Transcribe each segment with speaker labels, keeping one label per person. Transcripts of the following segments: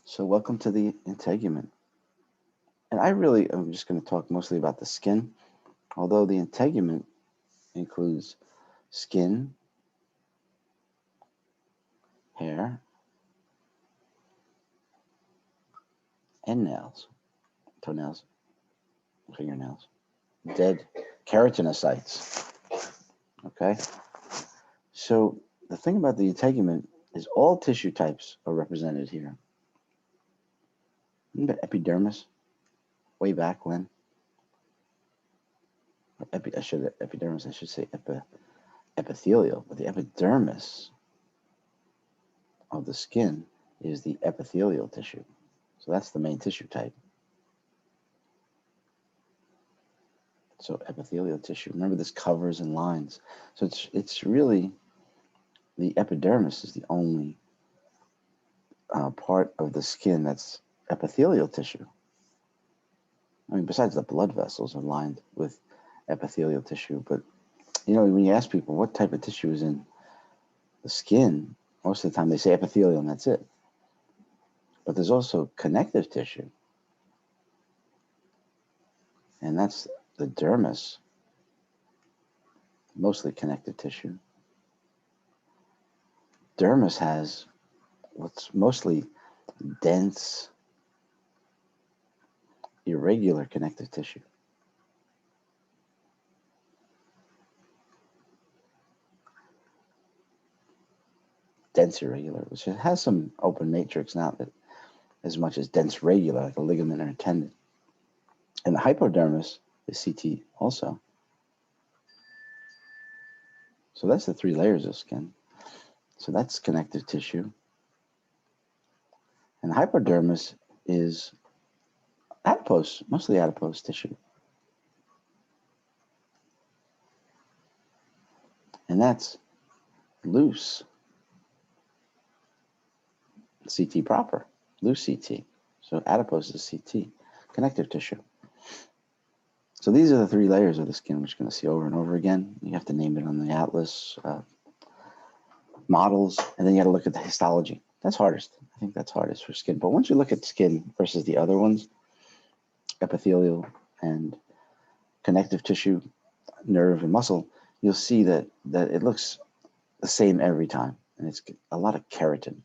Speaker 1: So welcome to the Integument. And I'm just going to talk mostly about the skin, although the Integument includes skin, hair, and nails, toenails, fingernails, dead keratinocytes. Okay? So the thing about the Integument is all tissue types are represented here. Remember epidermis, way back when? Epidermis, I should say epithelial, but the epidermis of the skin is the epithelial tissue. So that's the main tissue type. So epithelial tissue. Remember this covers and lines. So it's really the epidermis is the only part of the skin that's epithelial tissue. I mean, besides the blood vessels are lined with epithelial tissue, but when you ask people what type of tissue is in the skin, most of the time they say epithelial and that's it. But there's also connective tissue, and that's the dermis, mostly connective tissue. Dermis has what's mostly dense, irregular connective tissue. Dense irregular, which has some open matrix, not that as much as dense regular, like a ligament or a tendon. And the hypodermis is CT also. So that's the 3 layers of skin. So that's connective tissue. And the hypodermis is adipose, mostly adipose tissue. And that's loose CT proper, loose CT. So adipose is CT, connective tissue. So these are the 3 layers of the skin which you're going to see over and over again. You have to name it on the atlas, models, and then you got to look at the histology. That's hardest. I think that's hardest for skin. But once you look at skin versus the other ones, epithelial and connective tissue, nerve and muscle, you'll see that it looks the same every time. And it's a lot of keratin.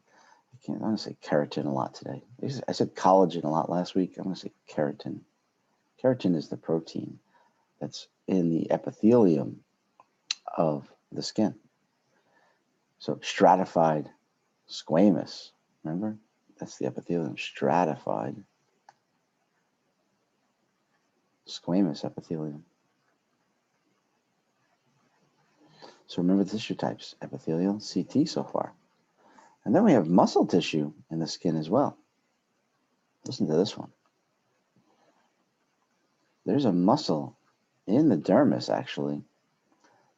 Speaker 1: I'm going to say keratin a lot today. I said collagen a lot last week. I'm going to say keratin. Keratin is the protein that's in the epithelium of the skin. So stratified squamous, remember? That's the epithelium, stratified squamous epithelium. So remember the tissue types, epithelial, CT so far. And then we have muscle tissue in the skin as well. Listen to this one. There's a muscle in the dermis, actually,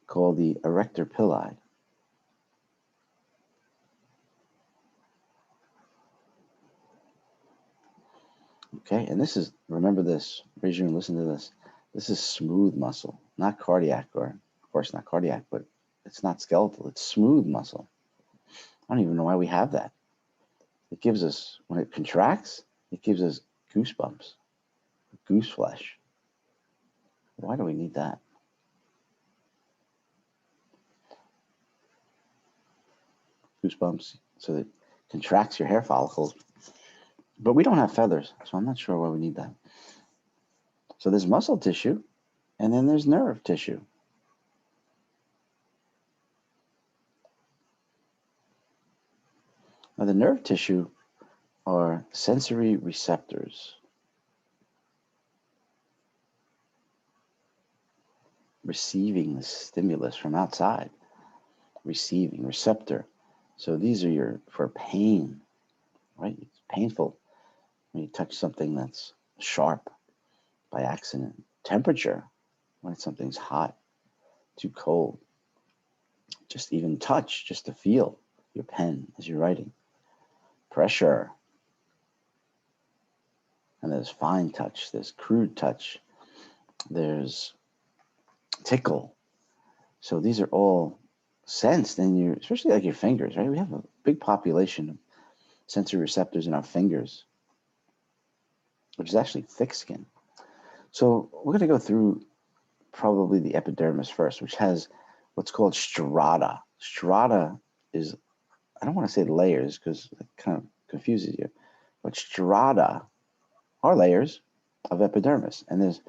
Speaker 1: called the erector pili. Okay, and this is, remember this, raise your hand, listen to this. This is smooth muscle, not cardiac, or of course not cardiac, but it's not skeletal, it's smooth muscle. I don't even know why we have that. It gives us, when it contracts, it gives us goosebumps, goose flesh. Why do we need that? Goosebumps, so that it contracts your hair follicles. But we don't have feathers, so I'm not sure why we need that. So there's muscle tissue, and then there's nerve tissue. Now the nerve tissue are sensory receptors. Receiving the stimulus from outside. Receiving, receptor. So these are for pain, right? It's painful when you touch something that's sharp by accident. Temperature, when something's hot, too cold. Just even touch, just to feel your pen as you're writing. Pressure. And there's fine touch, there's crude touch, there's tickle. So these are all sensed in your, especially like your fingers, right? We have a big population sensory receptors in our fingers, which is actually thick skin. So we're going to go through probably the epidermis first, which has what's called strata. Strata is, I don't want to say layers because it kind of confuses you, but strata are layers of epidermis, and there's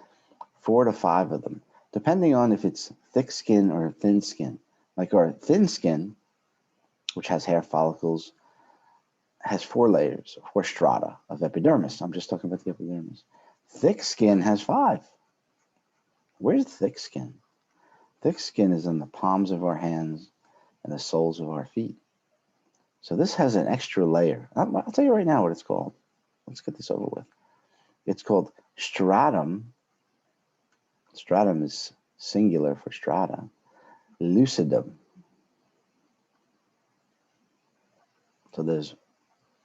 Speaker 1: 4 to 5 of them, depending on if it's thick skin or thin skin. Like our thin skin, which has hair follicles, has 4 layers, 4 strata of epidermis. I'm just talking about the epidermis. Thick skin has 5. Where's thick skin? Thick skin is in the palms of our hands and the soles of our feet. So this has an extra layer. I'll tell you right now what it's called. Let's get this over with. It's called stratum. Stratum is singular for strata. Lucidum. So there's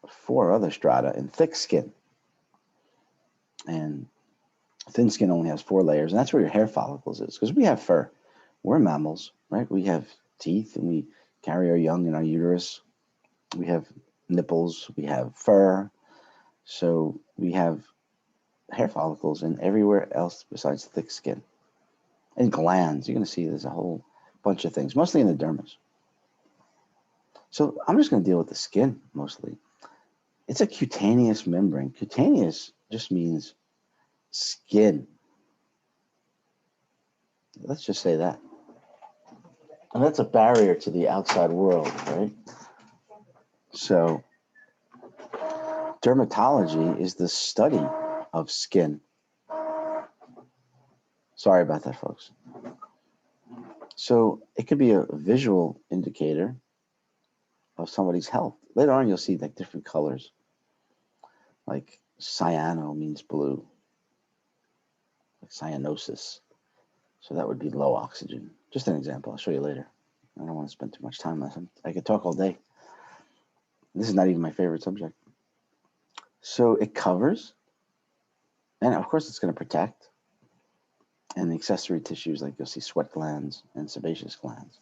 Speaker 1: 4 other strata in thick skin. And thin skin only has 4 layers, and that's where your hair follicles is, because we have fur. We're mammals, right? We have teeth, and we carry our young in our uterus. We have nipples, we have fur. So we have hair follicles and everywhere else besides thick skin. And glands, you're going to see there's a whole bunch of things, mostly in the dermis. So I'm just going to deal with the skin mostly. It's a cutaneous membrane. Cutaneous just means skin. Let's just say that. And that's a barrier to the outside world, right? So dermatology is the study of skin. Sorry about that, folks. So it could be a visual indicator of somebody's health. Later on, you'll see like different colors. Like cyano means blue, like cyanosis. So that would be low oxygen. Just an example. I'll show you later. I don't want to spend too much time on it. I could talk all day. This is not even my favorite subject. So it covers, and of course it's going to protect. And the accessory tissues, like you'll see sweat glands and sebaceous glands.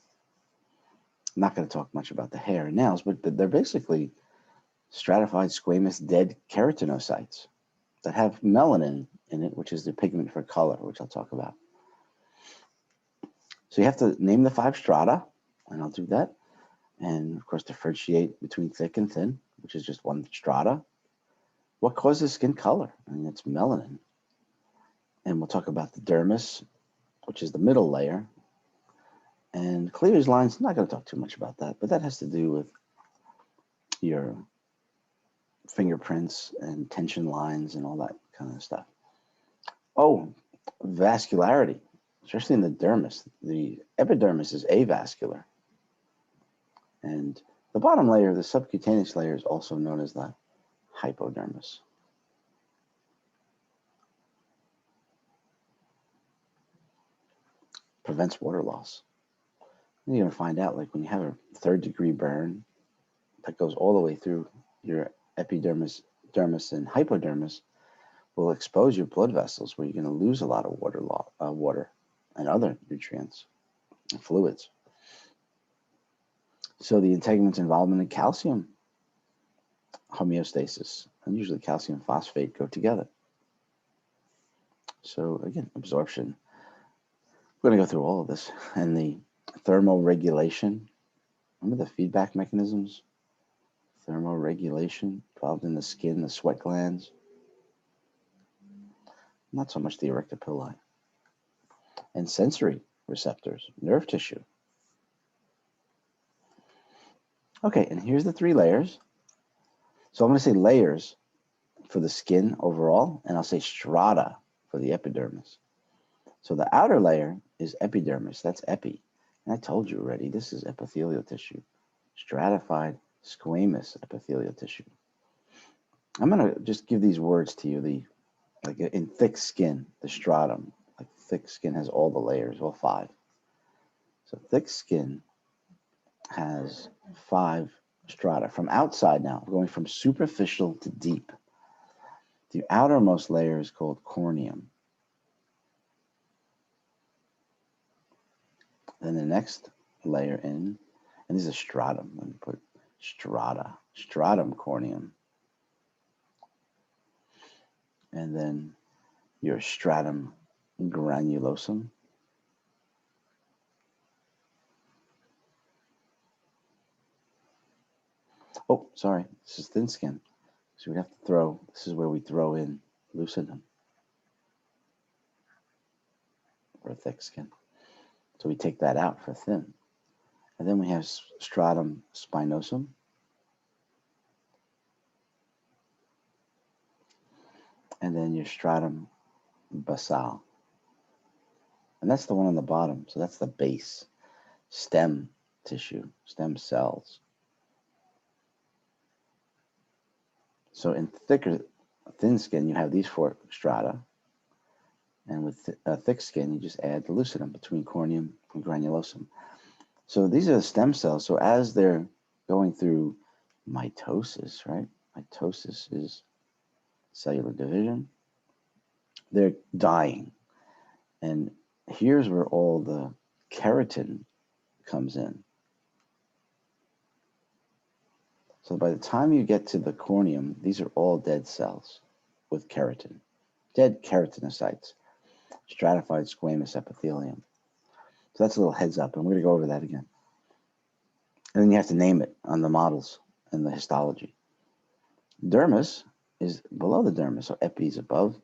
Speaker 1: I'm not going to talk much about the hair and nails, but they're basically stratified squamous dead keratinocytes that have melanin in it, which is the pigment for color, which I'll talk about. So you have to name the 5 strata, and I'll do that. And of course, differentiate between thick and thin, which is just 1 strata. What causes skin color? I mean, it's melanin. And we'll talk about the dermis, which is the middle layer. And cleavage lines, I'm not going to talk too much about that, but that has to do with your fingerprints and tension lines and all that kind of stuff. Oh, vascularity, especially in the dermis. The epidermis is avascular. And the bottom layer, the subcutaneous layer, is also known as the hypodermis. Prevents water loss. And you're going to find out, like when you have a 3rd-degree burn that goes all the way through your epidermis, dermis, and hypodermis, will expose your blood vessels where you're going to lose a lot of water and other nutrients and fluids. So the integument's involvement in calcium homeostasis, and usually calcium phosphate go together. So again, absorption. We're going to go through all of this. And the thermoregulation. Remember the feedback mechanisms? Thermoregulation involved in the skin, the sweat glands. Not so much the erector pili. And sensory receptors, nerve tissue. Okay, and here's the 3 layers. So I'm going to say layers for the skin overall, and I'll say strata for the epidermis. So the outer layer is epidermis, that's epi. And I told you already, this is epithelial tissue, stratified squamous epithelial tissue. I'm going to just give these words to you, like in thick skin, the stratum, like thick skin has all the layers, all 5. So thick skin has 5 strata. From outside now, going from superficial to deep. The outermost layer is called corneum. Then the next layer in, and this is stratum. Let me put strata, stratum corneum, and then your stratum granulosum, oh, sorry, this is thin skin. So we have to throw, this is where we throw in lucidum for thick skin. So we take that out for thin. And then we have stratum spinosum. And then your stratum basal. And that's the one on the bottom. So that's the base, stem tissue, stem cells. So in thin skin, you have these 4 strata. And with thick skin, you just add the lucidum between corneum and granulosum. So these are the stem cells. So as they're going through mitosis, right? Mitosis is cellular division. They're dying. And here's where all the keratin comes in. So by the time you get to the corneum, these are all dead cells with keratin, dead keratinocytes, stratified squamous epithelium. So that's a little heads up, and we're going to go over that again. And then you have to name it on the models and the histology. Dermis is below the dermis, so epi is above,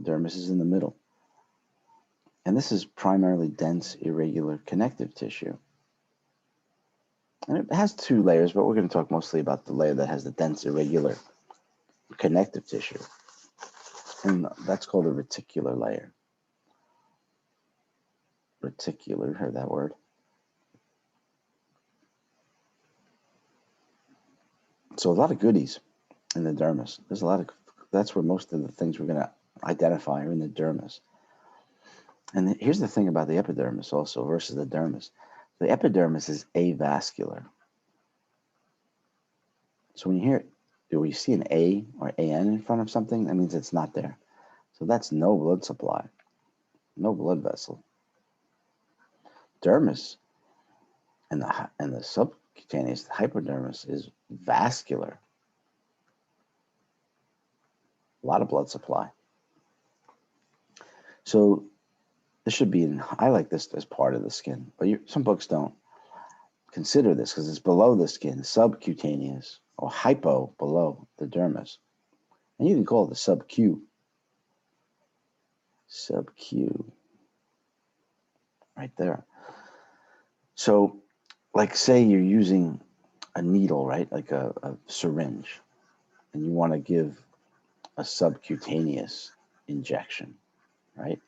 Speaker 1: dermis is in the middle. And this is primarily dense, irregular connective tissue. And it has 2 layers, but we're going to talk mostly about the layer that has the dense, irregular connective tissue. And that's called a reticular layer. Reticular, heard that word? So a lot of goodies in the dermis. There's a lot of, that's where most of the things we're going to identify are in the dermis. And here's the thing about the epidermis also versus the dermis. The epidermis is avascular. So when you hear, do we see an A or AN in front of something? That means it's not there. So that's no blood supply, no blood vessel. Dermis and the subcutaneous, the hypodermis, is vascular. A lot of blood supply. So this should be in, I like this as part of the skin, but some books don't consider this because it's below the skin, subcutaneous, or hypo below the dermis. And you can call it the sub-Q. Sub-Q. Right there. So, like say you're using a needle, right? Like a syringe, and you want to give a subcutaneous injection, right?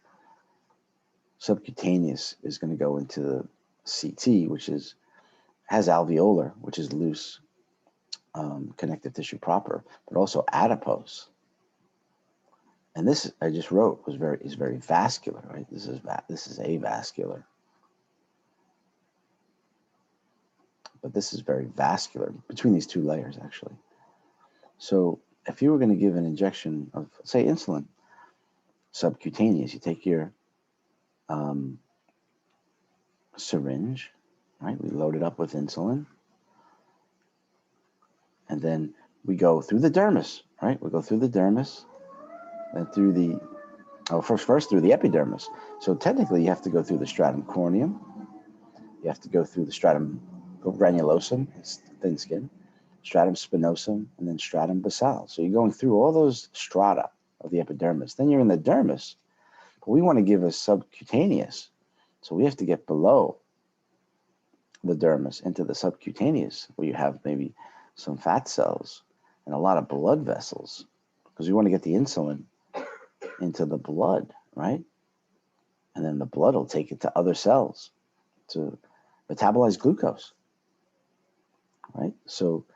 Speaker 1: Subcutaneous is going to go into the CT, which has alveolar, which is loose connective tissue proper, but also adipose. And this I just wrote is very vascular, right? This is avascular, but this is very vascular between these 2 layers actually. So if you were going to give an injection of, say, insulin, subcutaneous, you take your syringe, right? We load it up with insulin, and then we go through the dermis, right? We go through the dermis, then through the, first through the epidermis. So technically you have to go through the stratum corneum, you have to go through the stratum granulosum, it's thin skin, stratum spinosum, and then stratum basal. So you're going through all those strata of the epidermis. Then you're in the dermis, but we want to give a subcutaneous. So we have to get below the dermis into the subcutaneous, where you have maybe some fat cells and a lot of blood vessels, because we want to get the insulin into the blood, right? And then the blood will take it to other cells to metabolize glucose, right? So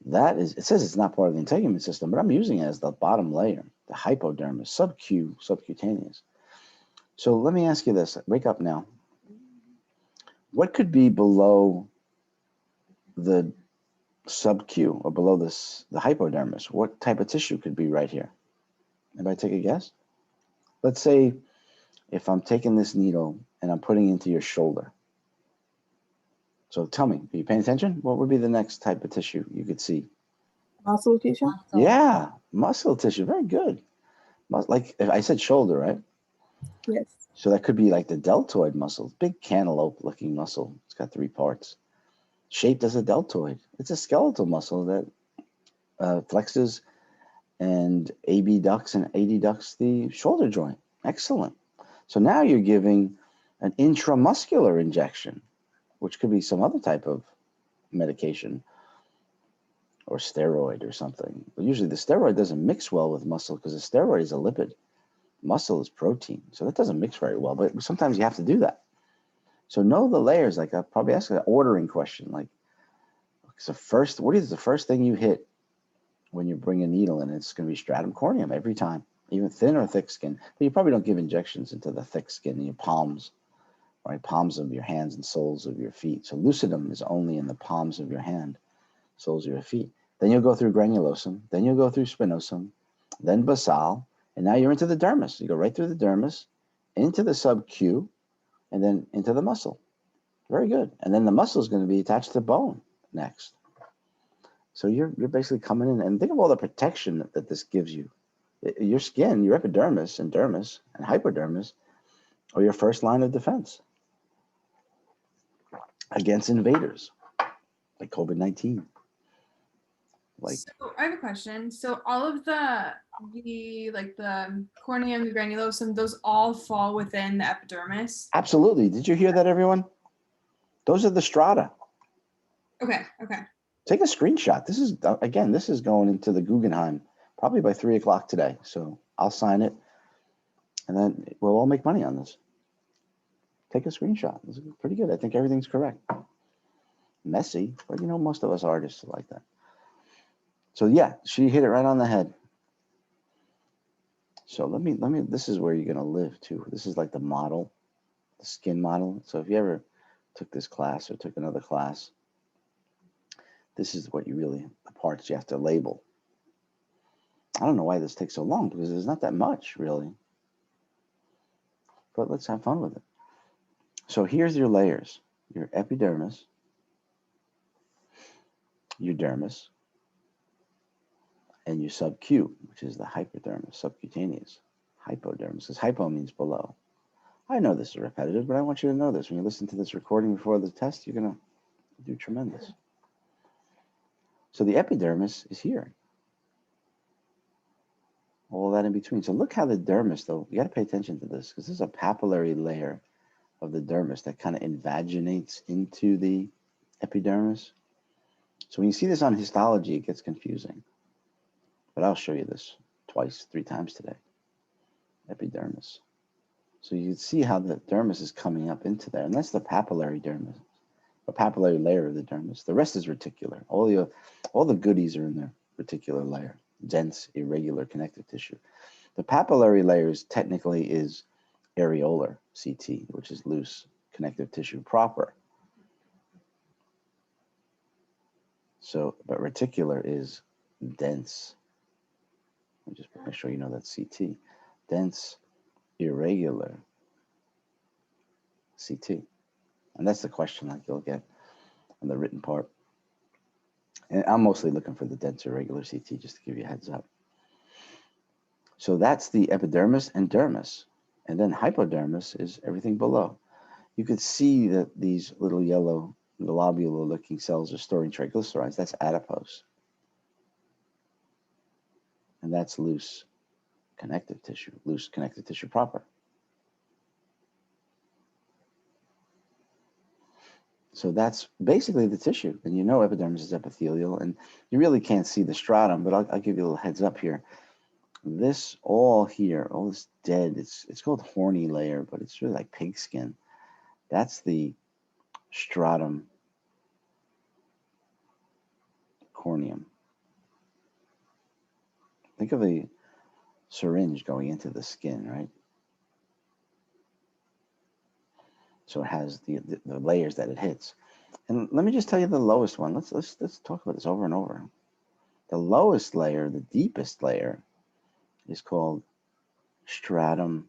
Speaker 1: that is, it says it's not part of the integument system, but I'm using it as the bottom layer, the hypodermis, subcutaneous. So let me ask you this, wake up now. What could be below the sub-Q or below the hypodermis? What type of tissue could be right here? Anybody take a guess? Let's say if I'm taking this needle and I'm putting it into your shoulder. So tell me, are you paying attention? What would be the next type of tissue you could see
Speaker 2: Muscle tissue?
Speaker 1: Yeah, muscle tissue. Very good. Like if I said shoulder, right?
Speaker 2: Yes.
Speaker 1: So that could be like the deltoid muscle, big cantaloupe-looking muscle. It's got 3 parts. Shaped as a deltoid. It's a skeletal muscle that flexes and abducts and adducts the shoulder joint. Excellent. So now you're giving an intramuscular injection, which could be some other type of medication or steroid or something. But usually the steroid doesn't mix well with muscle because the steroid is a lipid. Muscle is protein. So that doesn't mix very well, but sometimes you have to do that. So know the layers. Like I'll probably ask an ordering question. Like, so first, what is the first thing you hit when you bring a needle in? It's going to be stratum corneum every time, even thin or thick skin. But you probably don't give injections into the thick skin in your palms, right? Palms of your hands and soles of your feet. So lucidum is only in the palms of your hand, soles of your feet. Then you'll go through granulosum. Then you'll go through spinosum, then basal, and now you're into the dermis. You go right through the dermis, into the sub-Q, and then into the muscle. Very good. And then the muscle is going to be attached to bone next. So you're basically coming in, and think of all the protection that this gives you. Your skin, your epidermis and dermis and hypodermis are your first line of defense against invaders like COVID-19. Like,
Speaker 3: so I have a question. So all of the like the corneum, the granulosum, those all fall within the epidermis?
Speaker 1: absolutely. Did you hear that, everyone? Those are the strata.
Speaker 3: Okay, okay.
Speaker 1: Take a screenshot. This is, again, this is going into the Guggenheim probably by 3 o'clock today. So I'll sign it, and then we'll all make money on this. Take a screenshot. This is pretty good. I think everything's correct. Messy, but you know, most of us artists are like that. So yeah, she hit it right on the head. So let me, this is where you're gonna live too. This is like the model, the skin model. So if you ever took this class or took another class, this is what you really, the parts you have to label. I don't know why this takes so long because there's not that much really, but let's have fun with it. So here's your layers, your epidermis, your dermis, and your sub-Q, which is the hypodermis, subcutaneous, hypodermis, because hypo means below. I know this is repetitive, but I want you to know this. When you listen to this recording before the test, you're going to do tremendous. So the epidermis is here. All that in between. So look how the dermis, though, you got to pay attention to this because this is a papillary layer of the dermis that kind of invaginates into the epidermis. So when you see this on histology, it gets confusing. But I'll show you this twice, 3 times today. Epidermis. So you can see how the dermis is coming up into there, and that's the papillary dermis, a papillary layer of the dermis. The rest is reticular. All the goodies are in the reticular layer, dense, irregular connective tissue. The papillary layers technically is areolar CT, which is loose connective tissue proper. So, but reticular is dense. Let me just make sure you know that's CT. Dense, irregular CT. And that's the question like you'll get on the written part. And I'm mostly looking for the dense irregular CT just to give you a heads up. So that's the epidermis and dermis. And then hypodermis is everything below. You could see that these little yellow globular looking cells are storing triglycerides. That's adipose. And that's loose connective tissue proper. So that's basically the tissue. And you know epidermis is epithelial, and you really can't see the stratum, but I'll give you a little heads up here. This all here, all this dead, it's called horny layer, but it's really like pig skin. That's the stratum corneum. Think of a syringe going into the skin, right? So it has the layers that it hits. And let me just tell you the lowest one. Let's talk about this over and over. The lowest layer, the deepest layer, is called stratum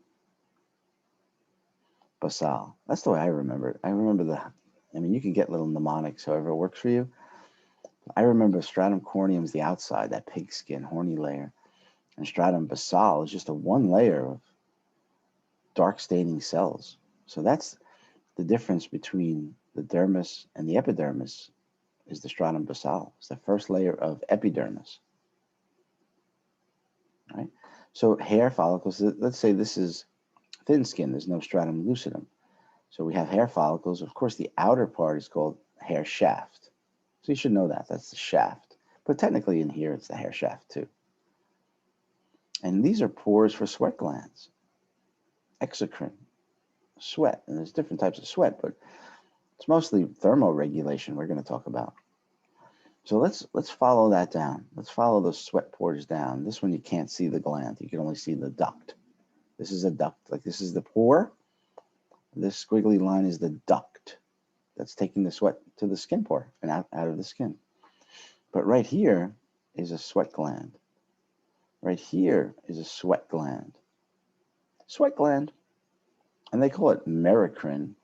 Speaker 1: basal. That's the way I remember it. I remember you can get little mnemonics, however it works for you. I remember stratum corneum is the outside, that pig skin, horny layer. And stratum basal is just a one layer of dark staining cells. So that's the difference between the dermis and the epidermis is the stratum basal. It's the first layer of epidermis. Right? So hair follicles, let's say this is thin skin, there's no stratum lucidum. So we have hair follicles. Of course, the outer part is called hair shaft. So you should know that, that's the shaft. But technically in here, it's the hair shaft too. And these are pores for sweat glands, exocrine, sweat. And there's different types of sweat, but it's mostly thermoregulation we're going to talk about. So let's follow that down. Let's follow those sweat pores down. This one you can't see the gland. You can only see the duct. This is a duct. Like this is the pore. This squiggly line is the duct that's taking the sweat to the skin pore and out of the skin. But right here is a sweat gland. Right here is a sweat gland. Sweat gland. And they call it merocrine.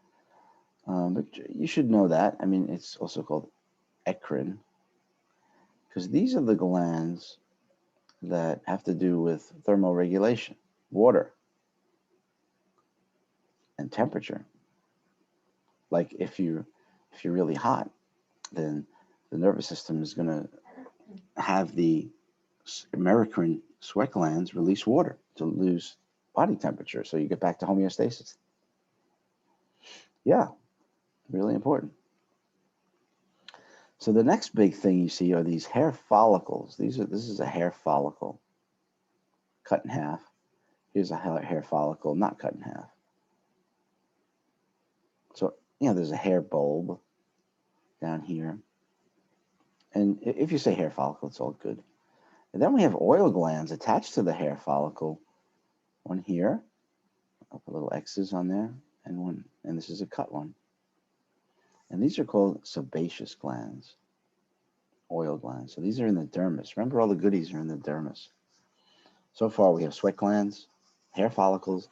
Speaker 1: But you should know that. I mean, it's also called eccrine. Because these are the glands that have to do with thermoregulation, water, and temperature. Like if you're really hot, then the nervous system is going to have the merocrine sweat glands release water to lose body temperature, so you get back to homeostasis. Yeah, really important. So the next big thing you see are these hair follicles. This is a hair follicle cut in half. Here's a hair follicle not cut in half. So, there's a hair bulb down here. And if you say hair follicle, it's all good. And then we have oil glands attached to the hair follicle. One here, I'll put little X's on there, and this is a cut one. And these are called sebaceous glands, oil glands. So these are in the dermis. Remember, all the goodies are in the dermis. So far, we have sweat glands, hair follicles,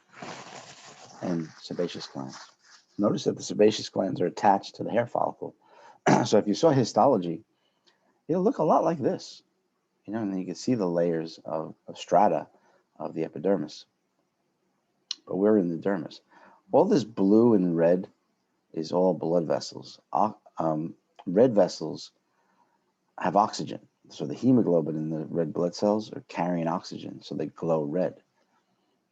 Speaker 1: and sebaceous glands. Notice that the sebaceous glands are attached to the hair follicle. So if you saw histology, it'll look a lot like this. And then you can see the layers of strata of the epidermis. But we're in the dermis. All this blue and red is all blood vessels. Red vessels have oxygen. So the hemoglobin in the red blood cells are carrying oxygen, so they glow red.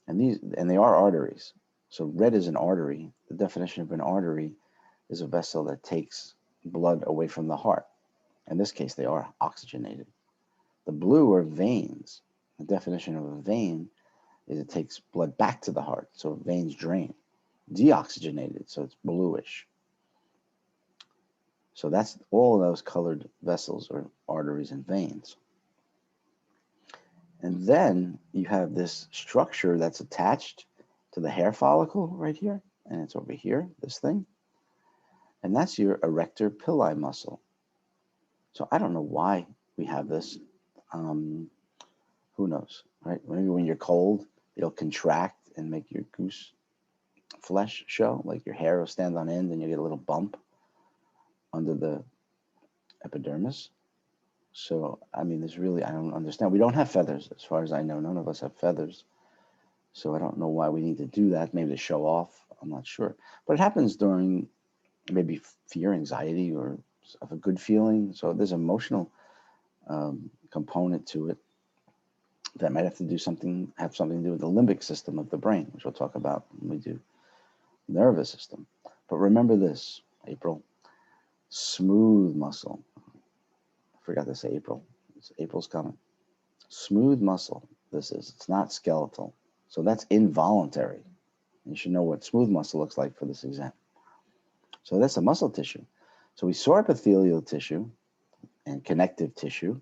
Speaker 1: And they are arteries. So red is an artery. The definition of an artery is a vessel that takes blood away from the heart. In this case, they are oxygenated. The blue are veins. The definition of a vein is it takes blood back to the heart, so veins drain. Deoxygenated, so it's bluish. So that's all of those colored vessels or arteries and veins. And then you have this structure that's attached to the hair follicle right here, and it's over here, this thing. And that's your erector pili muscle. So I don't know why we have this. Who knows, right? Maybe when you're cold, it'll contract and make your goose flesh show, like your hair will stand on end and you get a little bump under the epidermis. So, I mean, I don't understand. We don't have feathers, as far as I know. None of us have feathers. So I don't know why we need to do that, maybe to show off. I'm not sure. But it happens during maybe fear, anxiety, or of a good feeling. So there's emotional component to it that might have something to do with the limbic system of the brain, which we'll talk about when we do nervous system. But remember this, April, smooth muscle. I forgot to say April. April's coming. Smooth muscle, it's not skeletal. So that's involuntary. You should know what smooth muscle looks like for this exam. So that's a muscle tissue. So we saw epithelial tissue and connective tissue.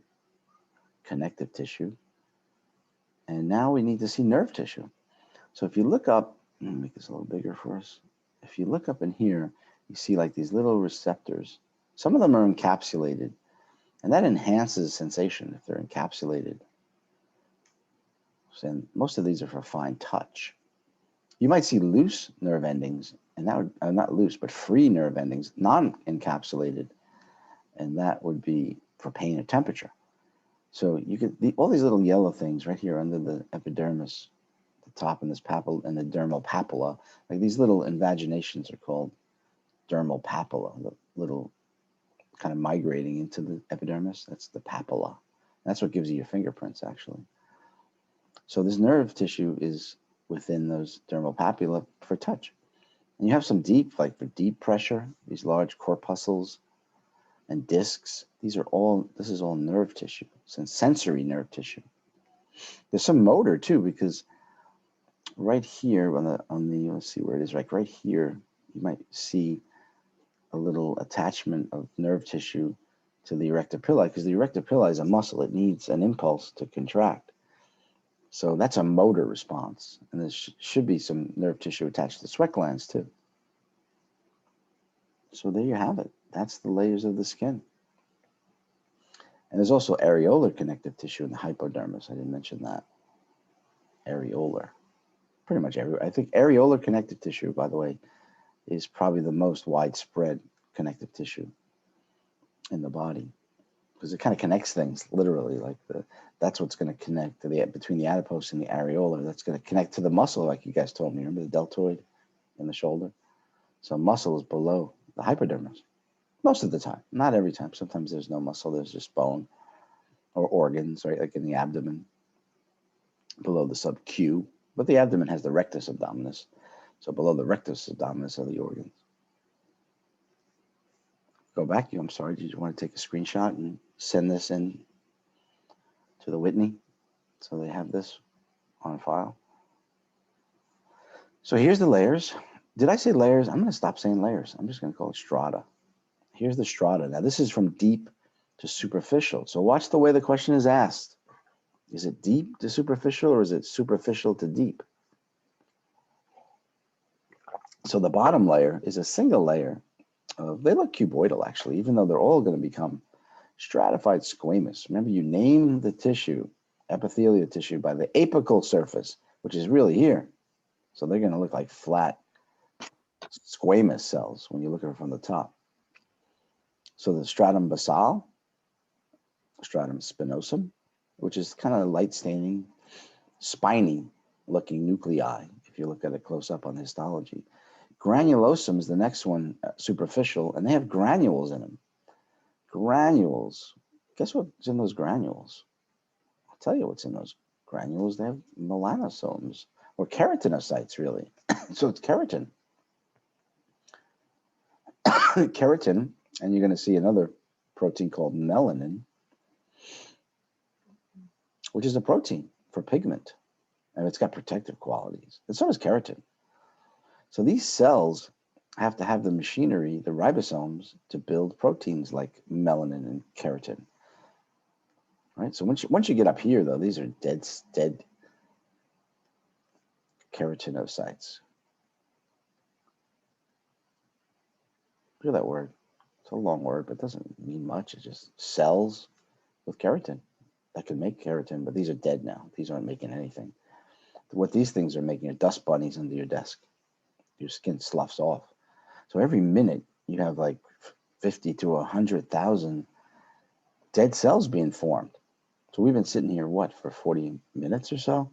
Speaker 1: And now we need to see nerve tissue. So if you look up, let me make this a little bigger for us. If you look up in here, you see like these little receptors. Some of them are encapsulated, and that enhances sensation if they're encapsulated. And most of these are for fine touch. You might see loose nerve endings, and that would, not loose, but free nerve endings, non-encapsulated, and that would be for pain or temperature. So you could, all these little yellow things right here under the epidermis, the top and this papilla and the dermal papilla, like these little invaginations are called dermal papilla, the little kind of migrating into the epidermis. That's the papilla. That's what gives you your fingerprints, actually. So this nerve tissue is within those dermal papilla for touch. And you have some deep, like for deep pressure, these large corpuscles and discs. This is all nerve tissue, sensory nerve tissue. There's some motor too, because right here on the let's see where it is, right here, you might see a little attachment of nerve tissue to the erector pili, because the erector pili is a muscle. It needs an impulse to contract. So that's a motor response. And there should be some nerve tissue attached to the sweat glands too. So there you have it. That's the layers of the skin. And there's also areolar connective tissue in the hypodermis. I didn't mention that. Areolar. Pretty much everywhere. I think areolar connective tissue, by the way, is probably the most widespread connective tissue in the body, because it kind of connects things literally. Like that's what's going to connect to between the adipose and the areolar. That's going to connect to the muscle, like you guys told me. Remember the deltoid in the shoulder? So muscle is below the hypodermis most of the time. Not every time. Sometimes there's no muscle. There's just bone or organs, right? Like in the abdomen, below the sub-Q. But the abdomen has the rectus abdominis. So below the rectus abdominis are the organs. Go back. I'm sorry. Did you want to take a screenshot and send this in to the Whitney so they have this on file? So here's the layers. Did I say layers? I'm going to stop saying layers. I'm just going to call it strata. Here's the strata. Now this is from deep to superficial. So watch the way the question is asked. Is it deep to superficial, or is it superficial to deep? So the bottom layer is a single layer. They look cuboidal, actually, even though they're all going to become stratified squamous. Remember, you name the tissue, epithelial tissue, by the apical surface, which is really here. So they're going to look like flat squamous cells when you look at it from the top. So the stratum basal, stratum spinosum, which is kind of light staining, spiny looking nuclei, if you look at it close up on histology. Granulosum is the next one, superficial, and they have granules in them. Granules. Guess what's in those granules? I'll tell you what's in those granules. They have melanosomes, or keratinocytes, really. So it's keratin. Keratin, and you're going to see another protein called melanin, which is a protein for pigment, and it's got protective qualities. And so does keratin. So these cells have to have the machinery, the ribosomes, to build proteins like melanin and keratin. Right? So once you get up here, though, these are dead keratinocytes. Look at that word. It's a long word, but it doesn't mean much. It's just cells with keratin that can make keratin, but these are dead now. These aren't making anything. What these things are making are dust bunnies under your desk. Your skin sloughs off. So every minute you have like 50 to 100,000 dead cells being formed. So we've been sitting here, what, for 40 minutes or so?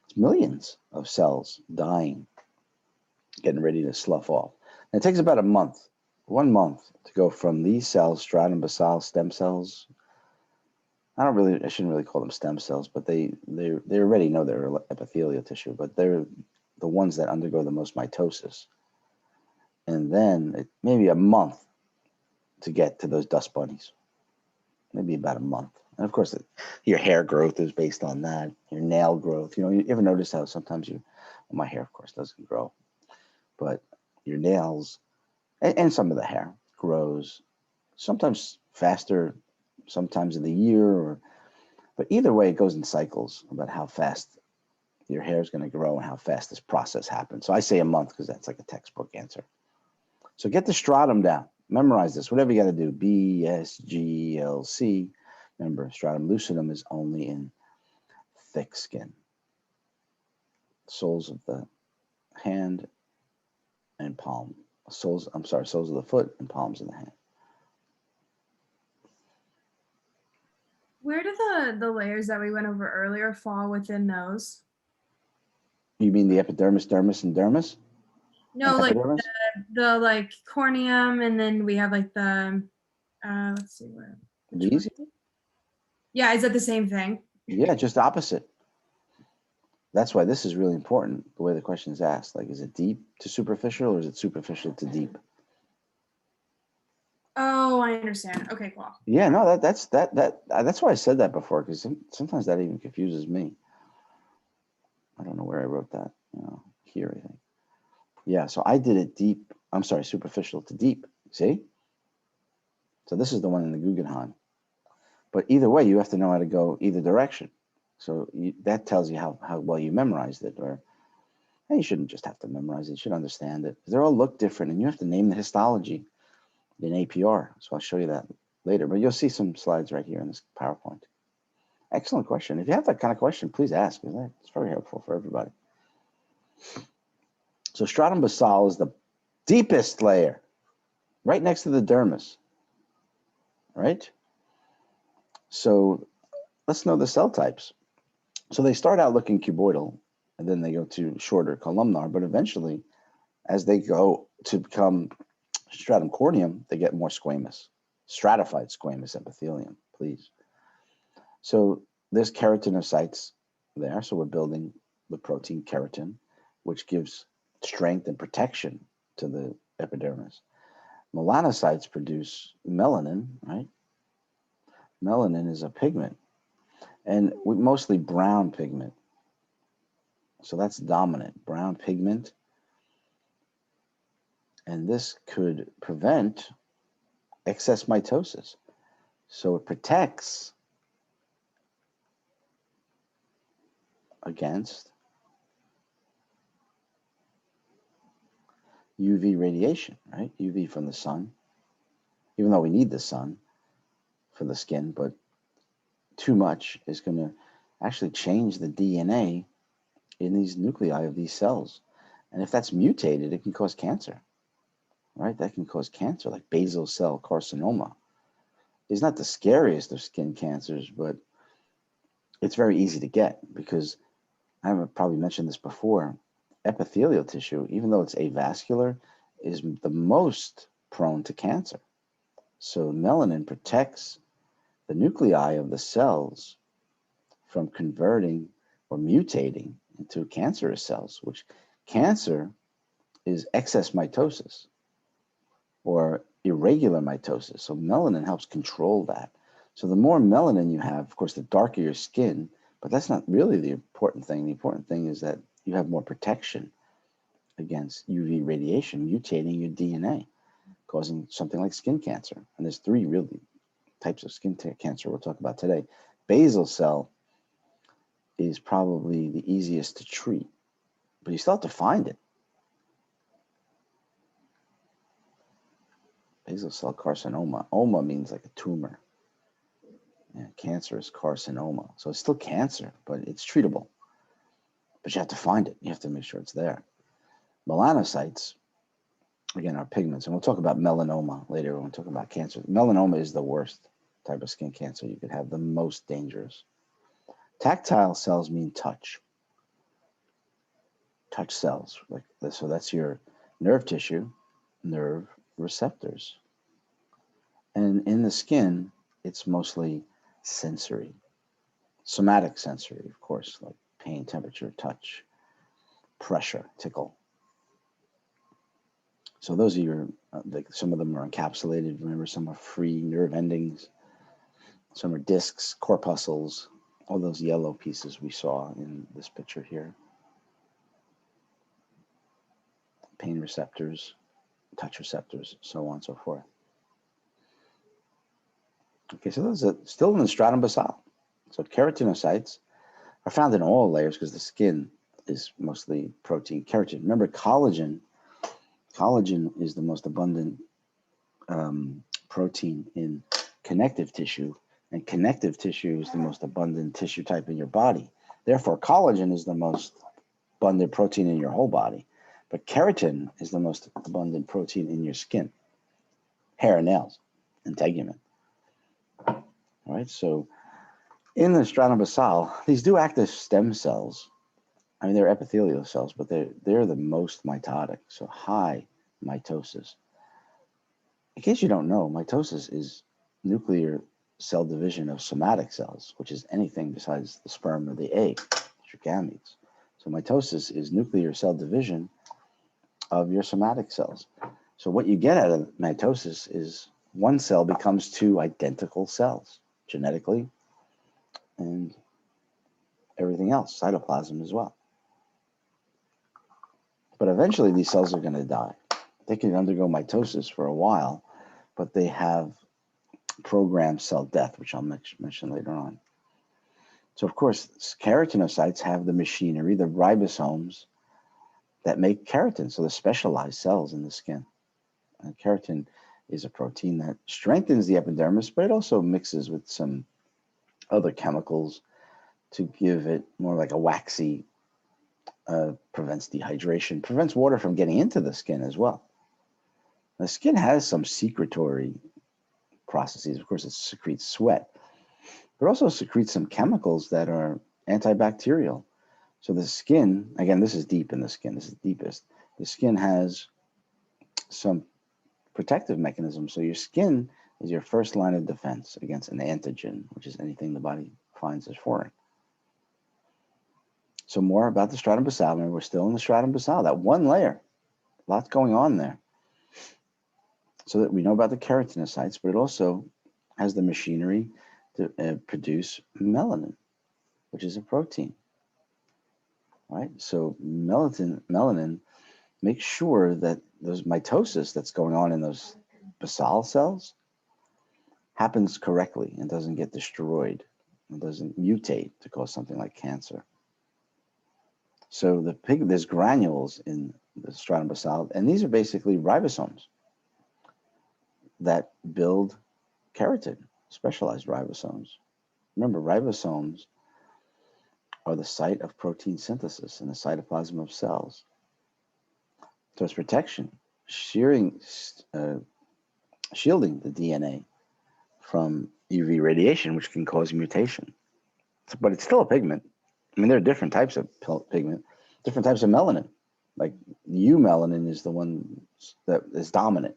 Speaker 1: It's millions of cells dying, getting ready to slough off. And it takes about a month, 1 month, to go from these cells, stratum basal stem cells. I shouldn't really call them stem cells, but they already know they're epithelial tissue, but they're the ones that undergo the most mitosis. And then maybe a month to get to those dust bunnies. Maybe about a month. And of course, your hair growth is based on that. Your nail growth. You ever notice how sometimes my hair, of course, doesn't grow, but your nails and some of the hair grows sometimes faster, sometimes in the year, but either way, it goes in cycles about how fast your hair is going to grow and how fast this process happens. So I say a month because that's like a textbook answer. So get the stratum down. Memorize this. Whatever you got to do. BSGLC. Remember, stratum lucidum is only in thick skin. Soles of the hand and palm. Soles of the foot and palms of the hand.
Speaker 3: Where do the layers that we went over earlier fall within those?
Speaker 1: You mean the epidermis, dermis, and dermis? And
Speaker 3: No, like
Speaker 1: epidermis?
Speaker 3: the like corneum, and then we have like the let's see which
Speaker 1: These?
Speaker 3: one? Yeah, is that the same thing?
Speaker 1: Yeah, just opposite. That's why this is really important, the way the question is asked. Like, is it deep to superficial or is it superficial to deep?
Speaker 3: Oh, I understand. Okay, cool.
Speaker 1: Yeah, no, that's why I said that before, because sometimes that even confuses me. I don't know where I wrote that. Here, I think. Yeah, so I did it deep. I'm sorry, superficial to deep. See? So this is the one in the Guggenheim. But either way, you have to know how to go either direction. So that tells you how well you memorized it. Or hey, you shouldn't just have to memorize it. You should understand it. They all look different, and you have to name the histology in APR. So I'll show you that later. But you'll see some slides right here in this PowerPoint. Excellent question. If you have that kind of question, please ask. It's very helpful for everybody. So stratum basal is the deepest layer, right next to the dermis, right? So let's know the cell types. So they start out looking cuboidal, and then they go to shorter columnar, but eventually, as they go to become stratum corneum, they get more squamous, stratified squamous epithelium, please. So there's keratinocytes there. So we're building the protein keratin, which gives strength and protection to the epidermis. Melanocytes produce melanin, right? Melanin is a pigment, and mostly brown pigment. So that's dominant, brown pigment. And this could prevent excess mitosis. So it protects against UV radiation, right? UV from the sun, even though we need the sun for the skin, but too much is going to actually change the DNA in these nuclei of these cells. And if that's mutated, it can cause cancer, right? That can cause cancer, like basal cell carcinoma. It's not the scariest of skin cancers, but it's very easy to get because I've probably mentioned this before. Epithelial tissue, even though it's avascular, is the most prone to cancer. So melanin protects the nuclei of the cells from converting or mutating into cancerous cells, which cancer is excess mitosis or irregular mitosis. So melanin helps control that. So the more melanin you have, of course, the darker your skin, but that's not really the important thing. The important thing is that you have more protection against UV radiation mutating your DNA, causing something like skin cancer. And there's three really types of skin cancer we'll talk about today. Basal cell is probably the easiest to treat, but you still have to find it. Basal cell carcinoma. Oma means like a tumor. Yeah, cancerous carcinoma. So it's still cancer, but it's treatable. But you have to find it. You have to make sure it's there. Melanocytes, again, are pigments. And we'll talk about melanoma later when we talk about cancer. Melanoma is the worst type of skin cancer you could have, the most dangerous. Tactile cells mean touch. Touch cells. So that's your nerve tissue, nerve receptors. And in the skin, it's mostly sensory. Somatic sensory, of course, like pain, temperature, touch, pressure, tickle. So those are your, some of them are encapsulated. Remember, some are free nerve endings. Some are discs, corpuscles, all those yellow pieces we saw in this picture here. Pain receptors, touch receptors, so on and so forth. Okay, so those are still in the stratum basal. So keratinocytes are found in all layers because the skin is mostly protein keratin. Remember, collagen is the most abundant protein in connective tissue, and connective tissue is the most abundant tissue type in your body. Therefore, collagen is the most abundant protein in your whole body, but keratin is the most abundant protein in your skin, hair and nails, integument. All right, so In the stratum basal, these do act as stem cells. I mean, they're epithelial cells, but they're the most mitotic, so high mitosis. In case you don't know, mitosis is nuclear cell division of somatic cells, which is anything besides the sperm or the egg, your gametes. So mitosis is nuclear cell division of your somatic cells. So what you get out of mitosis is one cell becomes two identical cells genetically and everything else, cytoplasm as well. But eventually these cells are going to die. They can undergo mitosis for a while, but they have programmed cell death, which I'll mention later on. So of course, keratinocytes have the machinery, the ribosomes that make keratin, so the specialized cells in the skin. And keratin is a protein that strengthens the epidermis, but it also mixes with some other chemicals to give it more like a waxy, prevents dehydration, prevents water from getting into the skin as well. The skin has some secretory processes. Of course, it secretes sweat, but also secretes some chemicals that are antibacterial. So the skin, again, this is deep in the skin, this is deepest. The skin has some protective mechanisms. So your skin is your first line of defense against an antigen, which is anything the body finds as foreign. So more about the stratum basal. We're still in the stratum basal, that one layer. Lots going on there. So that we know about the keratinocytes, but it also has the machinery to produce melanin, which is a protein, right? So melanin makes sure that those mitosis that's going on in those basal cells happens correctly and doesn't get destroyed and doesn't mutate to cause something like cancer. So there's granules in the stratum basal, and these are basically ribosomes that build keratin, specialized ribosomes. Remember, ribosomes are the site of protein synthesis in the cytoplasm of cells. So it's protection, shielding the DNA from UV radiation, which can cause mutation. But it's still a pigment. I mean, there are different types of pigment, different types of melanin. Like eumelanin is the one that is dominant,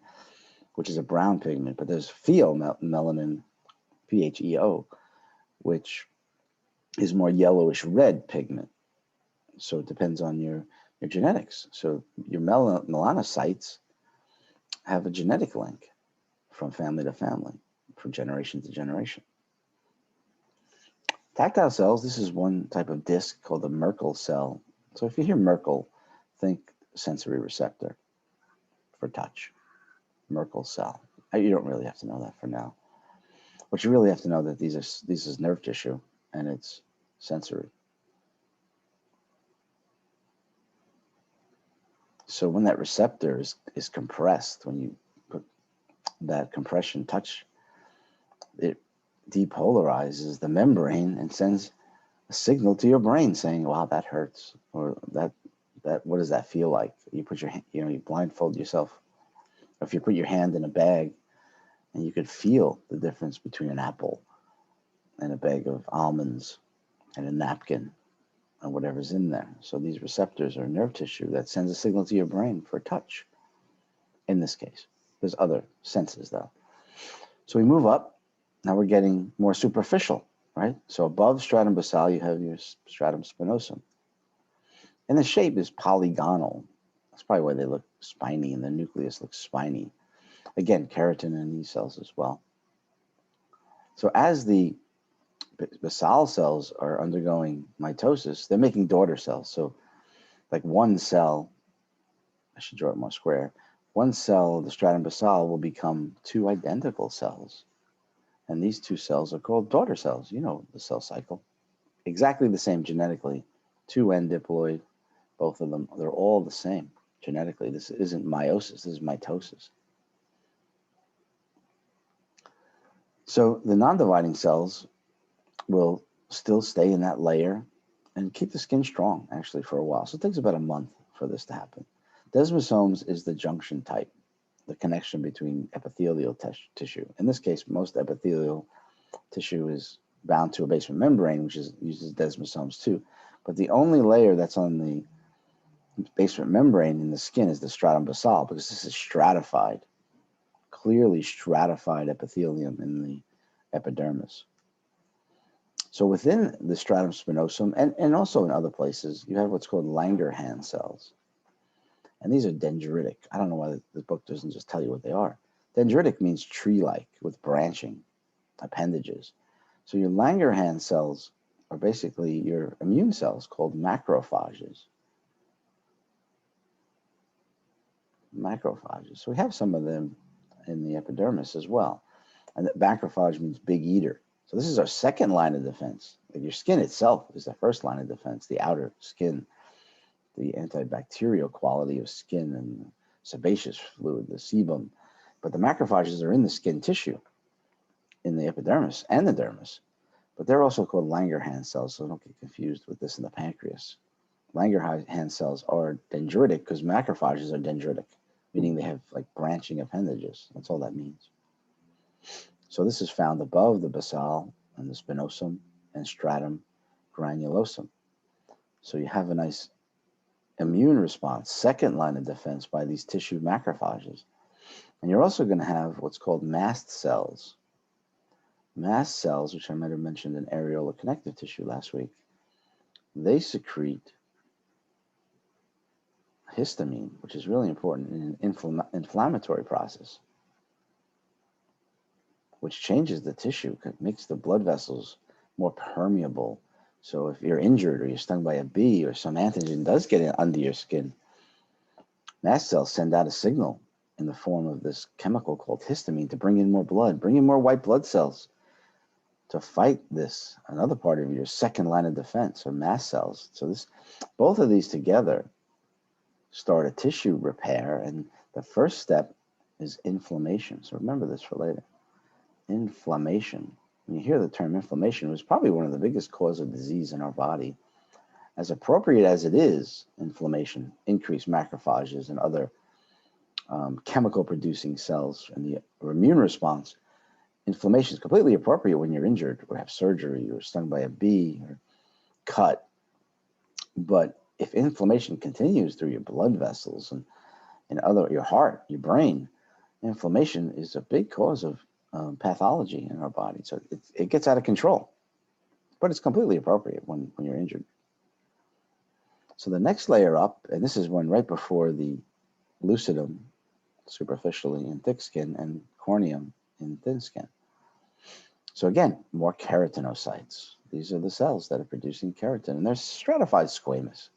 Speaker 1: which is a brown pigment, but there's pheomelanin, PHEO, which is more yellowish red pigment. So it depends on your genetics. So your melanocytes have a genetic link from family to family, from generation to generation. Tactile cells, this is one type of disc called the Merkel cell. So if you hear Merkel, think sensory receptor for touch. Merkel cell. You don't really have to know that for now. But you really have to know that this is nerve tissue and it's sensory. So when that receptor is compressed, when you put that compression touch, it depolarizes the membrane and sends a signal to your brain saying, wow, that hurts, or that what does that feel like? You put your, you blindfold yourself. Or if you put your hand in a bag and you could feel the difference between an apple and a bag of almonds and a napkin and whatever's in there. So these receptors are nerve tissue that sends a signal to your brain for touch. In this case, there's other senses though. So we move up. Now we're getting more superficial, right? So above stratum basal, you have your stratum spinosum. And the shape is polygonal. That's probably why they look spiny and the nucleus looks spiny. Again, keratin in these cells as well. So as the basal cells are undergoing mitosis, they're making daughter cells. So like one cell, I should draw it more square, one cell of the stratum basal will become two identical cells. And these two cells are called daughter cells. You know the cell cycle. Exactly the same genetically. 2N diploid, both of them, they're all the same genetically. This isn't meiosis, this is mitosis. So the non-dividing cells will still stay in that layer and keep the skin strong actually for a while. So it takes about a month for this to happen. Desmosomes is the junction type, the connection between epithelial tissue. In this case, most epithelial tissue is bound to a basement membrane, which uses desmosomes too. But the only layer that's on the basement membrane in the skin is the stratum basal, because this is stratified, clearly stratified epithelium in the epidermis. So within the stratum spinosum, and also in other places, you have what's called Langerhans cells. And these are dendritic. I don't know why the book doesn't just tell you what they are. Dendritic means tree-like with branching appendages. So your Langerhans cells are basically your immune cells called macrophages. Macrophages. So we have some of them in the epidermis as well. And that macrophage means big eater. So this is our second line of defense. Like your skin itself is the first line of defense, the outer skin, the antibacterial quality of skin and sebaceous fluid, the sebum. But the macrophages are in the skin tissue, in the epidermis and the dermis. But they're also called Langerhans cells, so don't get confused with this in the pancreas. Langerhans cells are dendritic because macrophages are dendritic, meaning they have like branching appendages. That's all that means. So this is found above the basal and the spinosum and stratum granulosum. So you have a nice immune response, second line of defense by these tissue macrophages. And you're also going to have what's called mast cells. Mast cells, which I might have mentioned in areolar connective tissue last week, they secrete histamine, which is really important in an inflammatory process, which changes the tissue, makes the blood vessels more permeable. So if you're injured or you're stung by a bee or some antigen does get in under your skin, mast cells send out a signal in the form of this chemical called histamine to bring in more blood, bring in more white blood cells to fight this, another part of your second line of defense, or mast cells. So both of these together start a tissue repair, and the first step is inflammation. So remember this for later. Inflammation. When you hear the term inflammation, it was probably one of the biggest causes of disease in our body. As appropriate as it is, inflammation, increased macrophages and other chemical producing cells in the immune response, inflammation is completely appropriate when you're injured or have surgery or stung by a bee or cut. But if inflammation continues through your blood vessels and your heart, your brain, inflammation is a big cause of pathology in our body. So it gets out of control, but it's completely appropriate when you're injured. So the next layer up, and this is one right before the lucidum, superficially in thick skin, and corneum in thin skin. So again, more keratinocytes. These are the cells that are producing keratin, and they're stratified squamous.